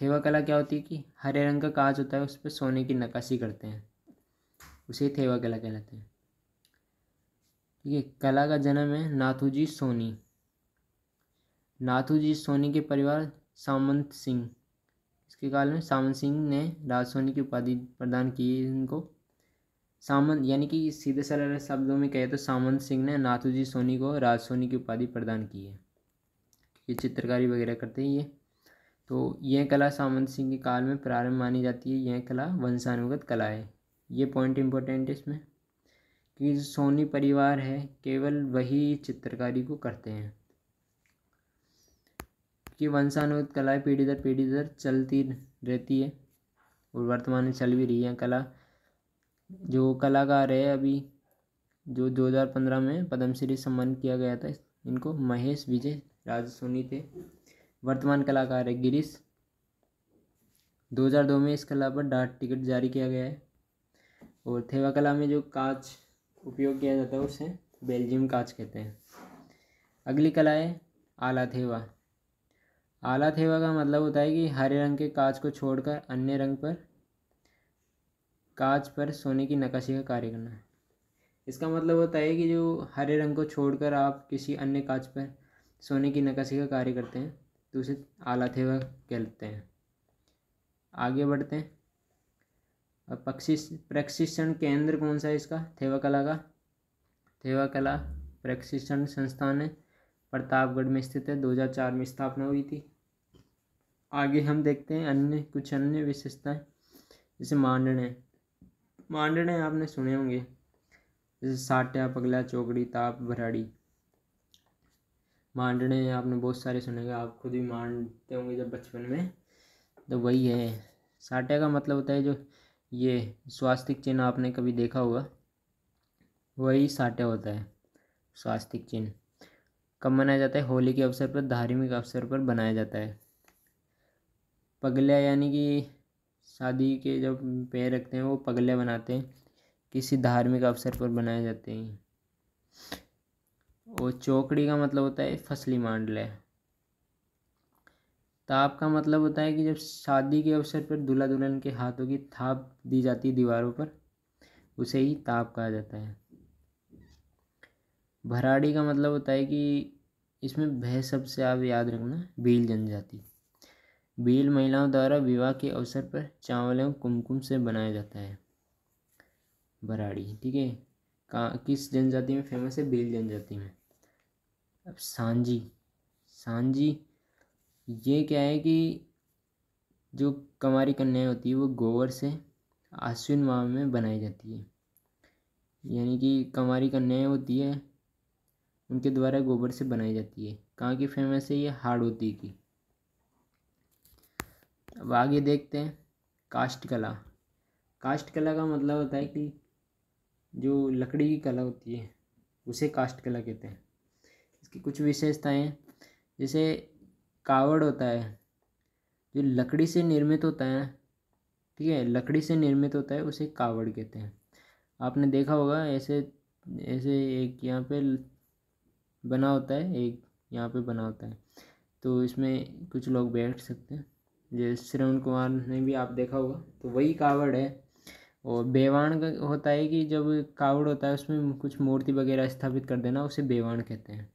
थेवा कला क्या होती है कि हरे रंग का कांच होता है, उस पर सोने की नक्काशी करते हैं, उसे थेवा कला कहलाते हैं। ठीक है, कला का जन्म है नाथूजी सोनी। नाथूजी सोनी के परिवार सामंत सिंह, इसके काल में सामंत सिंह ने राज सोनी की उपाधि प्रदान की इनको। सामंत यानी कि सीधे सरल शब्दों में कहे तो सामंत सिंह ने नाथूजी सोनी को राज सोनी की उपाधि प्रदान की है। ये चित्रकारी वगैरह करते हैं ये। तो यह कला सामंत सिंह के काल में प्रारंभ मानी जाती है। यह कला वंशानुगत कला है। ये पॉइंट इम्पोर्टेंट है इसमें। कि सोनी परिवार है केवल वही चित्रकारी को करते हैं, कि वंशानुगत कलाएँ पीढ़ी दर चलती रहती है और वर्तमान में चल भी रही है। कला जो कलाकार है अभी जो 2015 में पद्मश्री सम्मानित किया गया था, इनको महेश विजय राज सोनी थे। वर्तमान कलाकार है गिरीश। 2002 में इस कला पर डाक टिकट जारी किया गया है। और थेवा कला में जो कांच उपयोग किया जाता है उसे बेल्जियम कांच कहते हैं। अगली कला है आला थेवा। आला थेवा का मतलब होता है कि हरे रंग के कांच को छोड़कर अन्य रंग पर कांच पर सोने की नक्काशी का कार्य करना है। इसका मतलब होता है कि जो हरे रंग को छोड़कर आप किसी अन्य कांच पर सोने की नक्काशी का कार्य करते हैं तो उसे आला थेवा कहते हैं। आगे बढ़ते हैं। अब प्रशिक्षण केंद्र कौन सा है इसका थेवा कला का? थेवा कला प्रशिक्षण संस्थान है, प्रतापगढ़ में स्थित है। 2004 में स्थापना हुई थी। आगे हम देखते हैं कुछ अन्य विशेषताएं, जैसे मांडने आपने सुने होंगे, जैसे साट्या, पगला, चौकड़ी, ताप, भराड़ी। मांडने आपने बहुत सारे सुने होंगे, आप खुद भी मांडते होंगे जब बचपन में, तो वही है। साट्या का मतलब होता है जो ये स्वास्तिक चिन्ह आपने कभी देखा होगा, वही साट्या होता है, स्वास्तिक चिन्ह। कब मनाया जाता है? होली के अवसर पर, धार्मिक अवसर पर बनाया जाता है। पगला यानी कि शादी के जब पैर रखते हैं वो पगले बनाते हैं, किसी धार्मिक अवसर पर बनाए जाते हैं। और चौकड़ी का मतलब होता है फसली मांडले। ताप का मतलब होता है कि जब शादी के अवसर पर दूल्हा दुल्हन के हाथों की थाप दी जाती है दीवारों पर, उसे ही ताप कहा जाता है। भराड़ी का मतलब होता है कि इसमें भय शब्द से आप याद रखना, भील जनजाति। भील महिलाओं द्वारा विवाह के अवसर पर चावल एवं कुमकुम से बनाया जाता है भराड़ी, ठीक है। किस जनजाति में फेमस है? भील जनजाति में। अब सांझी ये क्या है कि जो कंवारी कन्याएं होती है वो गोबर से आश्विन माह में बनाई जाती है, यानी कि कंवारी कन्याएं होती है उनके द्वारा गोबर से बनाई जाती है। कहाँ की फेमस है ये? हाड़ौती की। अब आगे देखते हैं काष्ठ कला। काष्ठ कला का मतलब होता है कि जो लकड़ी की कला होती है उसे काष्ठ कला कहते हैं। इसकी कुछ विशेषताएं हैं, जैसे कावड़ होता है जो लकड़ी से निर्मित होता है, ठीक है, लकड़ी से निर्मित होता है, उसे कावड़ कहते हैं। आपने देखा होगा ऐसे ऐसे एक यहाँ पे बना होता है, एक यहाँ पे बना होता है, तो इसमें कुछ लोग बैठ सकते हैं, जैसे श्रवण कुमार ने भी आप देखा होगा, तो वही कावड़ है। और बेवाण का होता है कि जब कावड़ होता है उसमें कुछ मूर्ति वगैरह स्थापित कर देना, उसे बेवाण कहते हैं।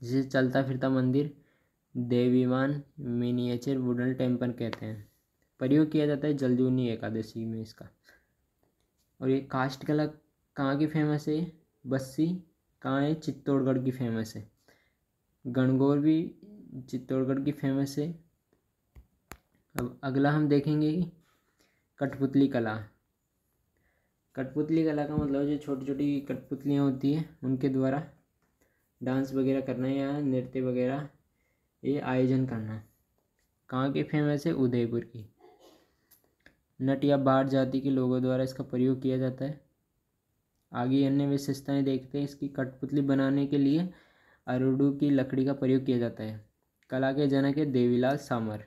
जिसे चलता फिरता मंदिर, देवीवान, मिनिएचर वुडन टेम्पल कहते हैं। प्रयोग किया जाता है जलजूनी एकादशी में इसका। और ये काष्ठ कला कहाँ की फेमस है? बस्सी कहाँ है? चित्तौड़गढ़ की फेमस है। गणगौर भी चित्तौड़गढ़ की फेमस है। अब अगला हम देखेंगे कि कठपुतली कला। कठपुतली कला का मतलब जो छोटी छोटी कठपुतलियाँ होती हैं उनके द्वारा डांस वगैरह करना या नृत्य वगैरह ये आयोजन करना। कहाँ की फेमस है? उदयपुर की। नट या बाढ़ जाति के लोगों द्वारा इसका प्रयोग किया जाता है। आगे अन्य विशेषताएं देखते हैं। इसकी कठपुतली बनाने के लिए अरुडू की लकड़ी का प्रयोग किया जाता है। कला के जनक है देवीलाल सामर,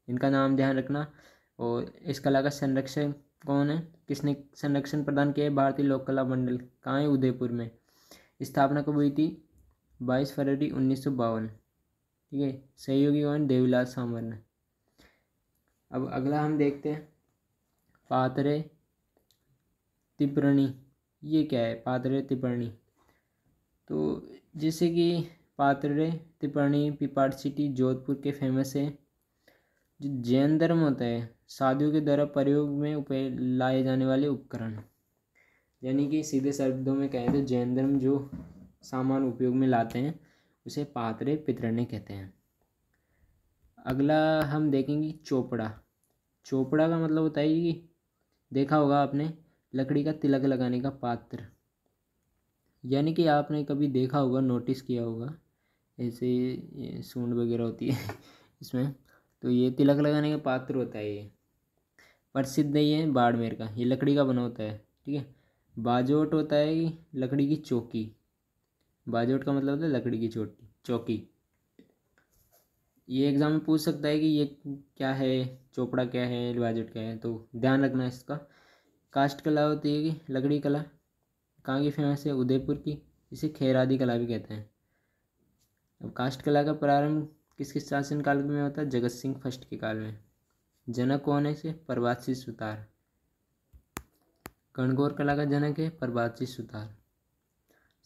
इनका नाम ध्यान रखना। और इस कला का संरक्षण कौन है? किसने संरक्षण प्रदान किया है? भारतीय लोक कला मंडल। कहाँ है? उदयपुर में। स्थापना कब हुई थी? 22 फरवरी 1952, ठीक है। सहयोगी कौन? देवीलाल सामर ने। अब अगला हम देखते हैं पातरे तिपरणी। ये क्या है पातरे तिपरणी? तो जैसे कि पातरे तिपरणी पिपाट सिटी जोधपुर के फेमस है। जो जैन धर्म होता है साधुओं के द्वारा प्रयोग में लाए जाने वाले उपकरण, यानी कि सीधे शब्दों में कहें तो जैन धर्म जो सामान उपयोग में लाते हैं उसे पातरे पितरणे कहते हैं। अगला हम देखेंगे चोपड़ा। चोपड़ा का मतलब होता है कि देखा होगा आपने लकड़ी का तिलक लगाने का पात्र, यानी कि आपने कभी देखा होगा, नोटिस किया होगा, ऐसे सूंड वगैरह होती है इसमें, तो ये तिलक लगाने का पात्र होता है। ये प्रसिद्ध है, ये बाड़मेर का, ये लकड़ी का बना होता है। ठीक है। बाजोट होता है कि लकड़ी की चौकी, बाजोट का मतलब होता है लकड़ी की चोटी चौकी। ये एग्जाम में पूछ सकता है कि ये क्या है, चोपड़ा क्या है, बाजोट क्या है, तो ध्यान रखना इसका। काष्ठ कला होती है कि लकड़ी कला, कहाँ की फेमस है, उदयपुर की, इसे खेरादी कला भी कहते हैं। अब काष्ठ कला का प्रारंभ किस किस शासन काल में होता है, जगत सिंह फर्स्ट के काल में। जनक कौन है इसे, प्रभातसी सुतार। गणगौर कला का जनक है प्रभातसी सुतार।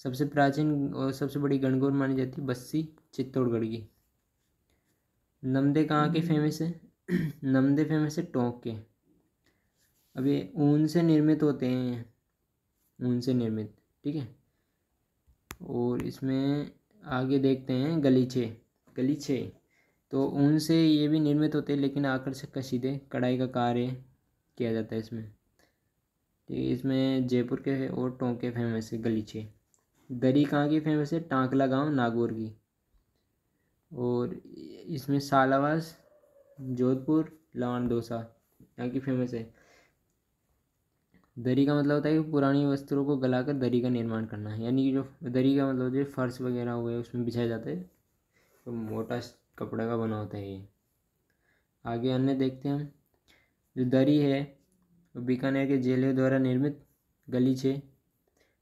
सबसे प्राचीन और सबसे बड़ी गणगौर मानी जाती है बस्सी चित्तौड़गढ़ की। नमदे कहाँ के फेमस है नमदे फेमस है टोंक के। अब ये ऊन से निर्मित होते हैं, ऊन से निर्मित। ठीक है। और इसमें आगे देखते हैं गलीचे, गलीचे तो ऊन से ये भी निर्मित होते हैं, लेकिन आकर्षक कशीदे कढ़ाई का कार्य किया जाता है इसमें। ठीक है। इसमें जयपुर के और टोंक के फेमस है गलीचे। दरी कहाँ की फेमस है, टांकला गांव नागौर की। और इसमें सालावास जोधपुर लवान डोसा यहाँ की फेमस है। दरी का मतलब होता है कि पुरानी वस्त्रों को गलाकर दरी का निर्माण करना है, यानी कि जो दरी का मतलब जो फर्श वगैरह हो गए उसमें बिछाया जाता है, तो मोटा कपड़ा का बना होता है ये। आगे अन्य देखते हैं हम। जो दरी है वो बीकानेर के जेलों द्वारा निर्मित गलीचे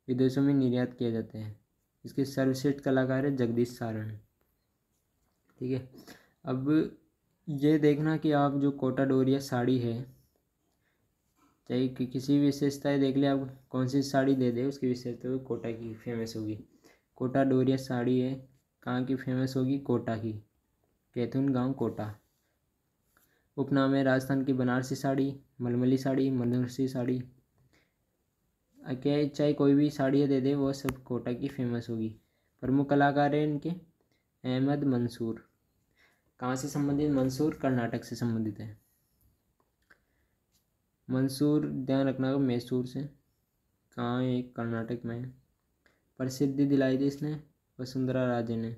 विदेशों में निर्यात किया जाता है। इसके सर्वश्रेष्ठ कलाकार है जगदीश सारण। ठीक है। अब ये देखना कि आप जो कोटा डोरिया साड़ी है, चाहे किसी भी विशेषताएँ देख ले, आप कौन सी साड़ी दे दे उसकी विशेषता तो कोटा की फेमस होगी। कोटा डोरिया साड़ी है, कहाँ की फेमस होगी, कोटा की, कैथून गांव कोटा। उपनाम है राजस्थान की बनारसी साड़ी, मलमली साड़ी, मनुरसी साड़ी। क्या चाहे कोई भी साड़ियाँ दे दे वो सब कोटा की फेमस होगी। प्रमुख कलाकार हैं इनके अहमद मंसूर। कहाँ से संबंधित, मंसूर कर्नाटक से संबंधित है। मंसूर ध्यान रखना होगा मैसूर से, कहाँ है, कर्नाटक में है। प्रसिद्धि दिलाई थी इसने वसुंधरा राजे ने।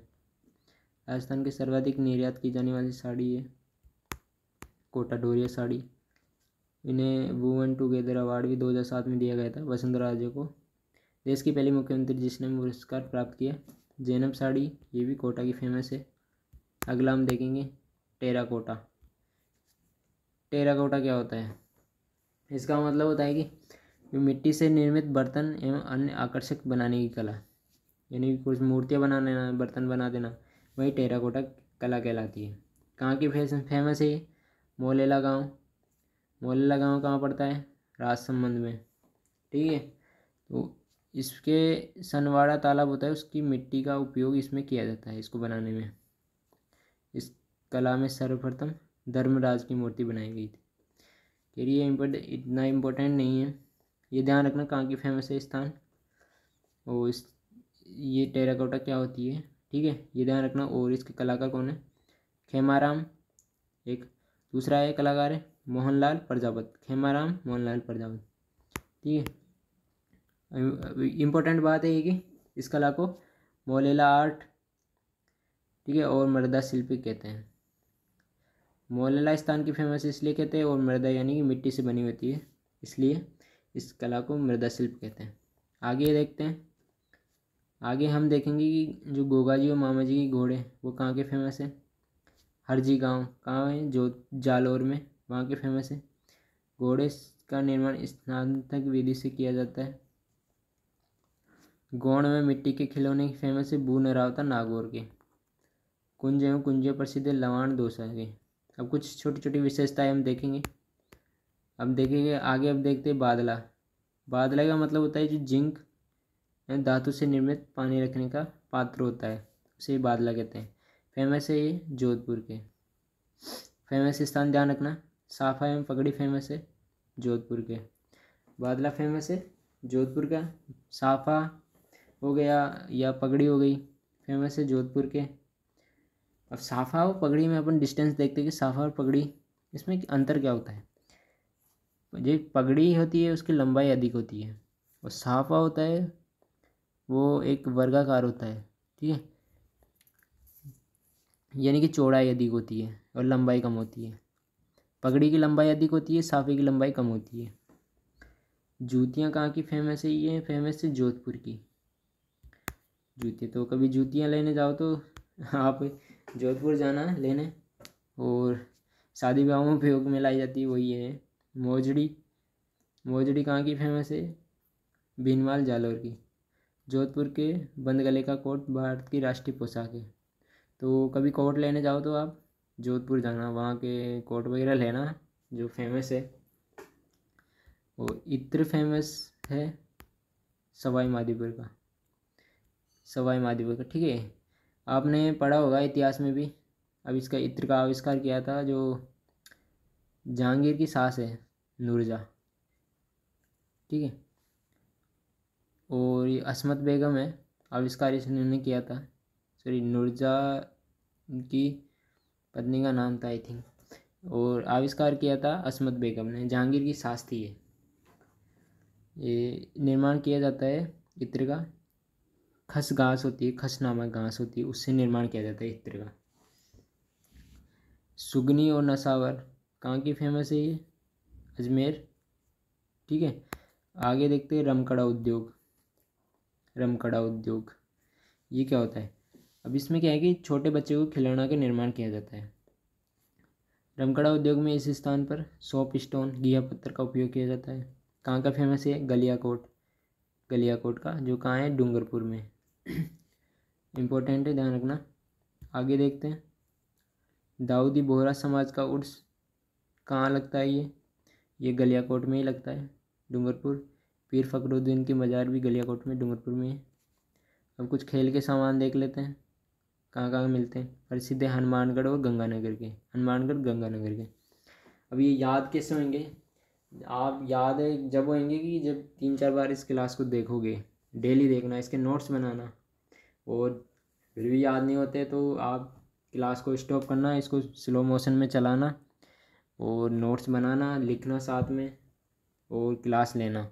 राजस्थान की सर्वाधिक निर्यात की जाने वाली साड़ी है कोटा डोरिया साड़ी। इन्हें वुवन टुगेदर अवार्ड भी 2007 में दिया गया था वसुंधरा राजे को। देश की पहली मुख्यमंत्री जिसने पुरस्कार प्राप्त किया, जैनब साड़ी, ये भी कोटा की फेमस है। अगला हम देखेंगे टेराकोटा। टेराकोटा क्या होता है, इसका मतलब होता है कि मिट्टी से निर्मित बर्तन एवं अन्य आकर्षक बनाने की कला, यानी कुछ मूर्तियाँ बना देना, बर्तन बना देना, वही टेराकोटा कला कहलाती है। कहाँ की फेमस है ये, मोलेला गांव। मोलेला गांव कहाँ पड़ता है, राजसमंद में। ठीक है। तो इसके सनवाड़ा तालाब होता है, उसकी मिट्टी का उपयोग इसमें किया जाता है, इसको बनाने में। इस कला में सर्वप्रथम धर्मराज की मूर्ति बनाई गई थी। ये इतना इम्पोर्टेंट नहीं है, ये ध्यान रखना कहाँ की फेमस है स्थान। और इस ये टेराकोटा क्या होती है, ठीक है, ये ध्यान रखना। और इसके कलाकार कौन है, खेमाराम एक, दूसरा है कलाकार है मोहनलाल प्रजापत, खेमाराम मोहनलाल प्रजापत। ठीक है। इम्पोर्टेंट बात है ये कि इस कला को मोलेला आर्ट, ठीक है, और मृदा शिल्पी कहते हैं। मोलेला स्थान की फेमस इसलिए कहते हैं, और मृदा यानी कि मिट्टी से बनी होती है, इसलिए इस कला को मृदा शिल्प कहते हैं। आगे देखते हैं। आगे हम देखेंगे कि जो गोगा जी और मामा जी की घोड़े वो कहाँ के फेमस है। हरजी गांव कहाँ है, जो जालौर में, वहाँ के फेमस है। घोड़े का निर्माण स्नातक विधि से किया जाता है। गौड़ में मिट्टी के खिलौने की फेमस है, बू नरावता नागौर के। कुंज एवं कुंज प्रसिद्ध है लवाण दौसा के। अब कुछ छोटी छोटी विशेषताएं हम देखेंगे। अब देखेंगे आगे, अब देखते हैं बादला। बादला का मतलब होता है जो जिंक धातु से निर्मित पानी रखने का पात्र होता है, उसे बादला कहते हैं। फेमस है ये जोधपुर के। फेमस स्थान ध्यान रखना, साफा एवं पगड़ी फेमस है जोधपुर के। बादला फेमस है जोधपुर का, साफा हो गया या पगड़ी हो गई, फेमस है जोधपुर के। अब साफा और पगड़ी में अपन डिस्टेंस देखते हैं कि साफा और पगड़ी इसमें अंतर क्या होता है। जो पगड़ी होती है उसकी लंबाई अधिक होती है, और साफा होता है वो एक वर्गाकार होता है, ठीक है, यानी कि चौड़ाई अधिक होती है और लंबाई कम होती है। पगड़ी की लंबाई अधिक होती है, साफे की लंबाई कम होती है। जूतियाँ कहाँ की फेमस है? ये फेमस है जोधपुर की जूतियाँ। तो कभी जूतियाँ लेने जाओ तो आप जोधपुर जाना लेने। और शादी ब्याहों में उपयोग में लाई जाती है वही है मोजड़ी। मोजड़ी कहाँ की फेमस है? भीनमाल जालौर की। जोधपुर के बंद गले का कोट भारत की राष्ट्रीय पोशाक है। तो कभी कोट लेने जाओ तो आप जोधपुर जाना, वहाँ के कोट वगैरह लेना जो फेमस है। और इत्र फेमस है सवाई माधोपुर का, सवाई माधोपुर का, ठीक है। आपने पढ़ा होगा इतिहास में भी। अब इसका इत्र का आविष्कार किया था जो जहांगीर की सास है नूरजहाँ, ठीक है। और ये असमत बेगम है, आविष्कार इसने किया था। सॉरी, नूरजहाँ की पत्नी का नाम था आई थिंक। और आविष्कार किया था असमत बेगम ने, जहांगीर की सास थी ये निर्माण किया जाता है इत्र का। खस घास होती है, खस नामक घास होती है, उससे निर्माण किया जाता है इत्र का। सुगनी और नसावर कहाँ की फेमस है? ये अजमेर, ठीक है। आगे देखते हैं रमकड़ा उद्योग। रमकड़ा उद्योग ये क्या होता है? अब इसमें क्या है कि छोटे बच्चे को खिलौना का निर्माण किया जाता है। रमकड़ा उद्योग में इस स्थान पर सोप स्टोन घिया पत्थर का उपयोग किया जाता है। कहाँ का फेमस है? गलियाकोट। गलियाकोट का जो कहाँ है? डूंगरपुर में। इम्पोर्टेंट है, ध्यान रखना। आगे देखते हैं दाऊदी बोहरा समाज का उर्स कहाँ लगता है? ये गलियाकोट में ही लगता है, डूंगरपुर। पीर फखरुद्दीन की मज़ार भी गलियाकोट में डूंगरपुर में है। अब कुछ खेल के सामान देख लेते हैं कहाँ कहाँ मिलते हैं। प्रसिद्ध है हनुमानगढ़ और गंगानगर के, हनुमानगढ़ गंगानगर के। अब ये याद कैसे होंगे? आप याद है जब होंगे कि जब 3-4 बार इस क्लास को देखोगे। डेली देखना, इसके नोट्स बनाना। और फिर भी याद नहीं होते तो आप क्लास को स्टॉप करना, इसको स्लो मोशन में चलाना और नोट्स बनाना, लिखना साथ में और क्लास लेना,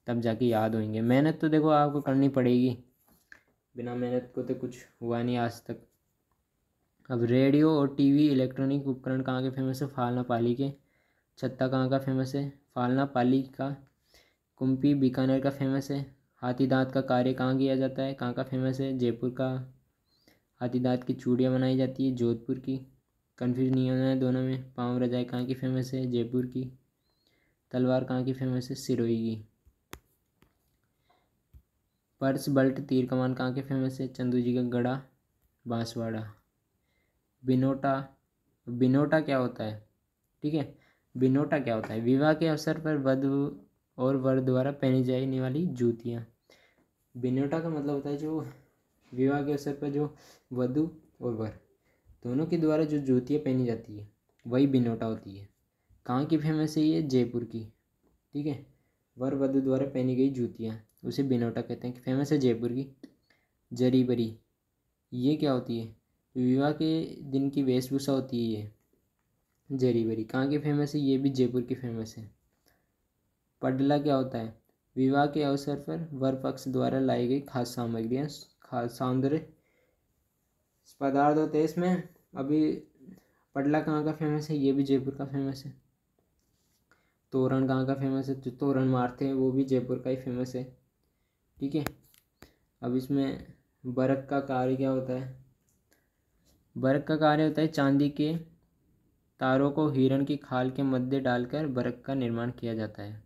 तब जाके याद होंगे। मेहनत तो देखो आपको करनी पड़ेगी, बिना मेहनत को तो कुछ हुआ नहीं आज तक। अब रेडियो और टीवी इलेक्ट्रॉनिक उपकरण कहाँ के फेमस है? फालना पाली के। छत्ता कहाँ का फेमस है? फालना पाली का। कुम्पी बीकानेर का फेमस है। हाथी दांत का कार्य कहाँ किया जाता है? कहाँ का फेमस है? जयपुर का। हाथी दांत की चूड़ियाँ बनाई जाती है जोधपुर की। कन्फ्यूज नहीं होना है दोनों में। पाँव रजाई कहाँ की फेमस है? जयपुर की। तलवार कहाँ की फेमस है? सिरोही की। पर्स बल्ट तीर कमान कहाँ के फेमस है? चंदू जी का गढ़ा, बांसवाड़ा। बिनोटा। बिनोटा क्या होता है? ठीक है, बिनोटा क्या होता है? विवाह के अवसर पर वधु और वर द्वारा पहनी जाने वाली जूतियाँ। बिनोटा का मतलब होता है जो विवाह के अवसर पर जो वधु और वर दोनों के द्वारा जो जूतियाँ पहनी जाती है वही बिनोटा होती है। कहाँ की फेमस है? ये जयपुर की, ठीक है। वर वधु द्वारा पहनी गई जूतियाँ उसे बिनोटा कहते हैं, फेमस है जयपुर की। जरी बरी ये क्या होती है? विवाह के दिन की वेशभूषा होती है ये जरी बरी। कहाँ की फेमस है? ये भी जयपुर की फेमस है। पडला क्या होता है? विवाह के अवसर पर वर पक्ष द्वारा लाई गई खाद्य सामग्रियाँ, खाद्य सौंदर्य पदार्थ होते हैं इसमें। अभी पडला कहाँ का फेमस है? ये भी जयपुर का फेमस है। तोरण कहाँ का फेमस है? जो तोरण मारते हैं वो भी जयपुर का ही फेमस है, ठीक है। अब इसमें बरक का कार्य क्या होता है? बरक का कार्य होता है चांदी के तारों को हिरण की खाल के मध्य डालकर बरक का निर्माण किया जाता है।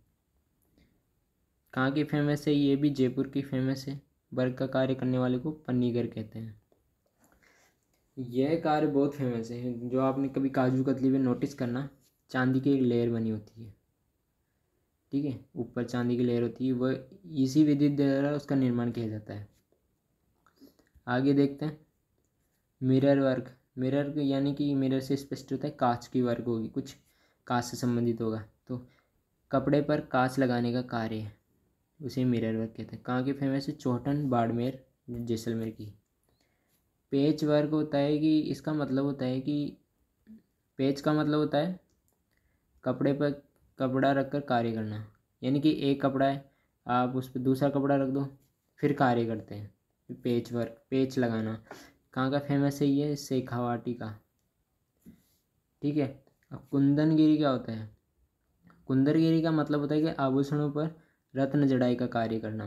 कहाँ की फेमस है? ये भी जयपुर की फेमस है। बरक का कार्य करने वाले को पन्नीगर कहते हैं। यह कार्य बहुत फेमस है, जो आपने कभी काजू कतली में नोटिस करना, चांदी की एक लेयर बनी होती है, ठीक है, ऊपर चांदी की लेयर होती है, वह इसी विधि द्वारा उसका निर्माण किया जाता है। आगे देखते हैं मिरर वर्क। मिरर यानी कि मिरर से स्पष्ट होता है कांच की वर्क होगी, कुछ कांच से संबंधित होगा। तो कपड़े पर कांच लगाने का कार्य है, उसे मिरर वर्क कहते हैं। कहाँ की फेमस है? चौहटन बाड़मेर जैसलमेर की। पेच वर्क होता है कि इसका मतलब होता है कि पेच का मतलब होता है कपड़े पर कपड़ा रखकर कार्य करना, यानी कि एक कपड़ा है, आप उस पर दूसरा कपड़ा रख दो, फिर कार्य करते हैं। पेच वर्क, पेच लगाना, कहाँ का फेमस है ये? शेखावाटी का। ठीक है। अब कुंदनगिरी क्या होता है? कुंदनगिरी का मतलब होता है कि आभूषणों पर रत्न जड़ाई का कार्य करना।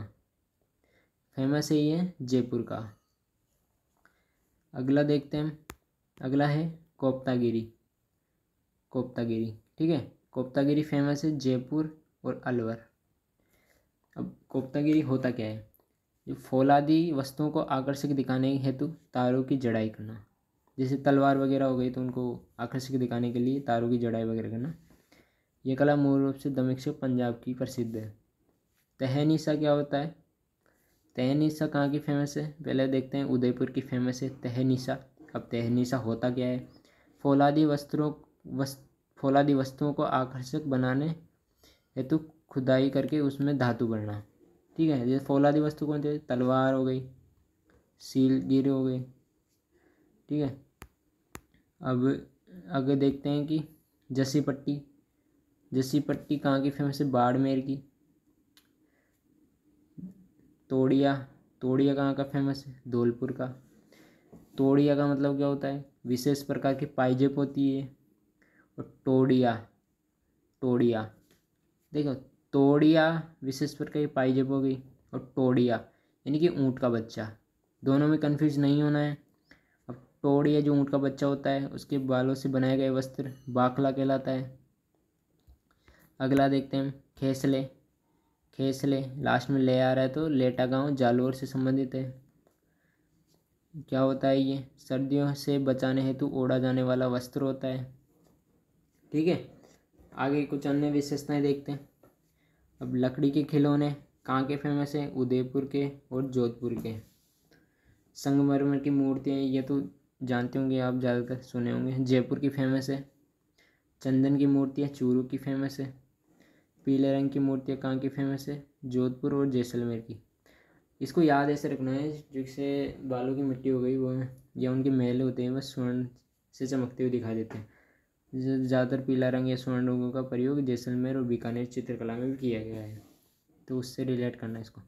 फेमस है ये जयपुर का। अगला देखते हैं, अगला है कोप्तागिरी। कोप्तागिरी, ठीक है, कोप्तागिरी फेमस है जयपुर और अलवर। अब कोप्तागिरी होता क्या है? जो फौलादी वस्तुओं को आकर्षक दिखाने हेतु तारों की जड़ाई करना, जैसे तलवार वगैरह हो गई तो उनको आकर्षक दिखाने के लिए तारों की जड़ाई वगैरह करना। यह कला मूल रूप से दमिश्क पंजाब की प्रसिद्ध है। तहनीसा क्या होता है? तहनीसा कहाँ की फेमस है? पहले देखते हैं, उदयपुर की फेमस है तहनीसा। अब तहनीसा होता क्या है? फौलादी फौलादी वस्तुओं को आकर्षक बनाने हेतु खुदाई करके उसमें धातु भरना। ठीक है, जैसे फौलादी वस्तु कौन सी? तलवार हो गई, सीलगिरी हो गई। ठीक है। अब आगे देखते हैं कि जसी पट्टी। जसी पट्टी कहाँ की फेमस है? बाड़मेर की। तोड़िया, तोड़िया कहाँ का फेमस है? धौलपुर का। तोड़िया का मतलब क्या होता है? विशेष प्रकार की पाइजेब होती है। और टोड़िया, टोड़िया देखो, तोड़िया विशेष प्रकार की पाइजेब हो गई, और टोड़िया यानी कि ऊँट का बच्चा। दोनों में कन्फ्यूज नहीं होना है। अब टोड़िया जो ऊँट का बच्चा होता है उसके बालों से बनाए गए वस्त्र बाखला कहलाता है। अगला देखते हैं खेसले। खेसले लास्ट में ले आ रहा है तो लेटा गांव जालोर से संबंधित है। क्या होता है ये? सर्दियों से बचाने हेतु ओढ़ा जाने वाला वस्त्र होता है। ठीक है। आगे कुछ अन्य विशेषताएं देखते हैं। अब लकड़ी के खिलौने कहाँ के फेमस हैं? उदयपुर के और जोधपुर के। संगमरमर की मूर्तियाँ, ये तो जानते होंगे आप, ज़्यादातर सुने होंगे, जयपुर की फेमस है। चंदन की मूर्तियाँ चूरू की फेमस है। पीले रंग की मूर्तियाँ कहाँ की फेमस है? जोधपुर और जैसलमेर की। इसको याद ऐसे रखना है, जैसे बालों की मिट्टी हो गई वो या उनके महल होते हैं बस स्वर्ण से चमकते हुए दिखाई देते हैं। ज़्यादातर पीला रंग या स्वर्ण रंगों का प्रयोग जैसलमेर और बीकानेर चित्रकला में भी किया गया है, तो उससे रिलेट करना है इसको।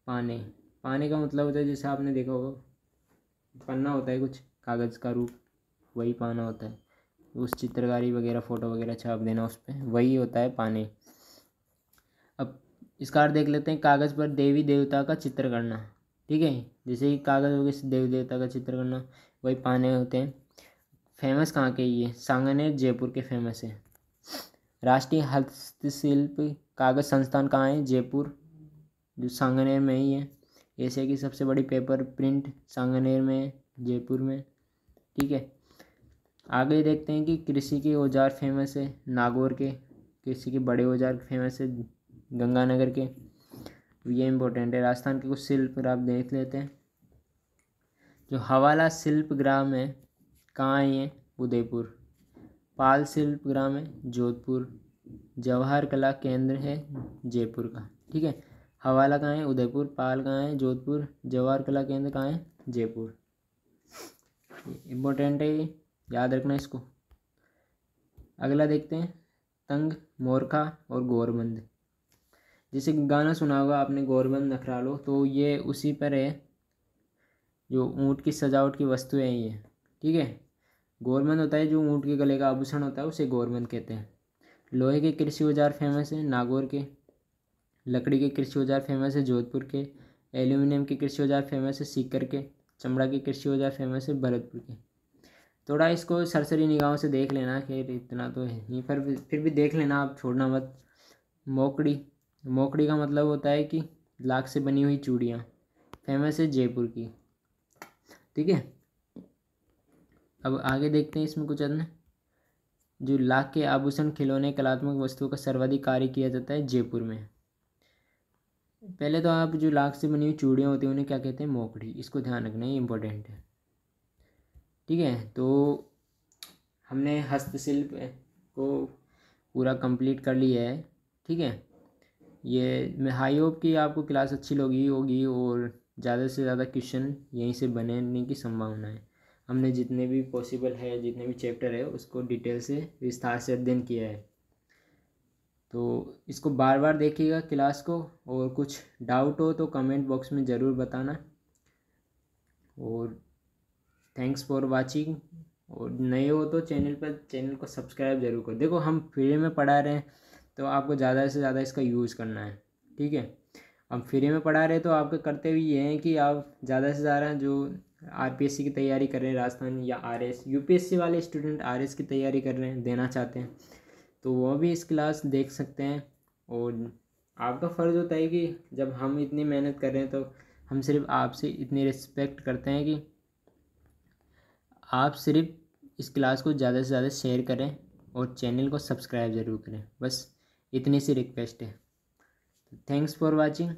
पाने, पाने का मतलब होता है, जैसे आपने देखा होगा पन्ना होता है कुछ कागज़ का रूप, वही पाना होता है। उस चित्रकारी वगैरह फ़ोटो वगैरह छाप देना उस पर, वही होता है पाने। अब इसका अर्थ देख लेते हैं। कागज़ पर देवी देवता का चित्र करना। ठीक है, जैसे कि कागज़ हो गया देवी देवता का चित्र करना, वही पाने होते हैं। फेमस कहाँ के? ये सांगनेर जयपुर के फेमस है। राष्ट्रीय हस्तशिल्प कागज़ संस्थान कहाँ है? जयपुर, जो सांगनेर में ही है। एशिया की सबसे बड़ी पेपर प्रिंट सांगनेर में है, जयपुर में। ठीक है। आगे देखते हैं कि कृषि के औजार फेमस है नागौर के। कृषि के बड़े औजार फेमस है गंगानगर के, ये इम्पोर्टेंट है। राजस्थान के कुछ शिल्प आप देख लेते हैं। जो हवाला शिल्प ग्राम है कहाँ है ये? उदयपुर। पाल शिल्प ग्राम है जोधपुर। जवाहर कला केंद्र है जयपुर का। ठीक है, हवाला कहाँ है? उदयपुर। पाल कहाँ है? जोधपुर। जवाहर कला केंद्र कहाँ है? जयपुर। इम्पोर्टेंट है ये, याद रखना इसको। अगला देखते हैं तंग, मोरखा और गोरबंद। जैसे गाना सुना होगा आपने, गोरबंद नखरालो, तो ये उसी पर है, जो ऊँट की सजावट की वस्तु है ये। ठीक है, गोरबंद होता है जो ऊँट के गले का आभूषण होता है, उसे गोरबंद कहते हैं। लोहे के कृषि औजार फेमस है नागौर के। लकड़ी के कृषि औजार फेमस है जोधपुर के। एल्यूमिनियम के कृषि औजार फेमस है सीकर के। चमड़ा के कृषि औजार फेमस है भरतपुर के। थोड़ा इसको सरसरी निगाहों से देख लेना, खैर इतना तो है नहीं, पर फिर भी देख लेना, आप छोड़ना मत। मोकड़ी, मोकड़ी का मतलब होता है कि लाख से बनी हुई चूड़ियाँ, फेमस है जयपुर की। ठीक है। अब आगे देखते हैं इसमें कुछ अन्य। जो लाख के आभूषण, खिलौने, कलात्मक वस्तुओं का सर्वाधिक कार्य किया जाता है जयपुर में। पहले तो आप जो लाख से बनी हुई चूड़ियाँ होती हैं उन्हें क्या कहते हैं? मोकड़ी। इसको ध्यान रखना, ये इंपॉर्टेंट है। ठीक है, तो हमने हस्तशिल्प को पूरा कंप्लीट कर लिया है। ठीक है, ये मैं हाई होप कि आपको क्लास अच्छी लगी होगी और ज़्यादा से ज़्यादा क्वेश्चन यहीं से बनने की संभावना है। हमने जितने भी पॉसिबल है, जितने भी चैप्टर है, उसको डिटेल से विस्तार से अध्ययन किया है। तो इसको बार बार देखिएगा क्लास को, और कुछ डाउट हो तो कमेंट बॉक्स में ज़रूर बताना। और थैंक्स फॉर वाचिंग। और नए हो तो चैनल को सब्सक्राइब जरूर करो। देखो हम फ्री में पढ़ा रहे हैं तो आपको ज़्यादा से ज़्यादा इसका यूज़ करना है, ठीक है। हम फ्री में पढ़ा रहे हैं तो आपके कर्तव्य ये हैं कि आप ज़्यादा से ज़्यादा जो आरपीएससी की तैयारी कर रहे हैं राजस्थान, या आरएस यूपीएससी वाले स्टूडेंट आरएस की तैयारी कर रहे हैं, देना चाहते हैं, तो वो भी इस क्लास देख सकते हैं। और आपका फ़र्ज़ होता है कि जब हम इतनी मेहनत कर रहे हैं तो हम सिर्फ आपसे इतनी रिस्पेक्ट करते हैं कि आप सिर्फ इस क्लास को ज़्यादा से ज़्यादा शेयर करें और चैनल को सब्सक्राइब ज़रूर करें। बस इतनी सी रिक्वेस्ट है। Thanks for watching.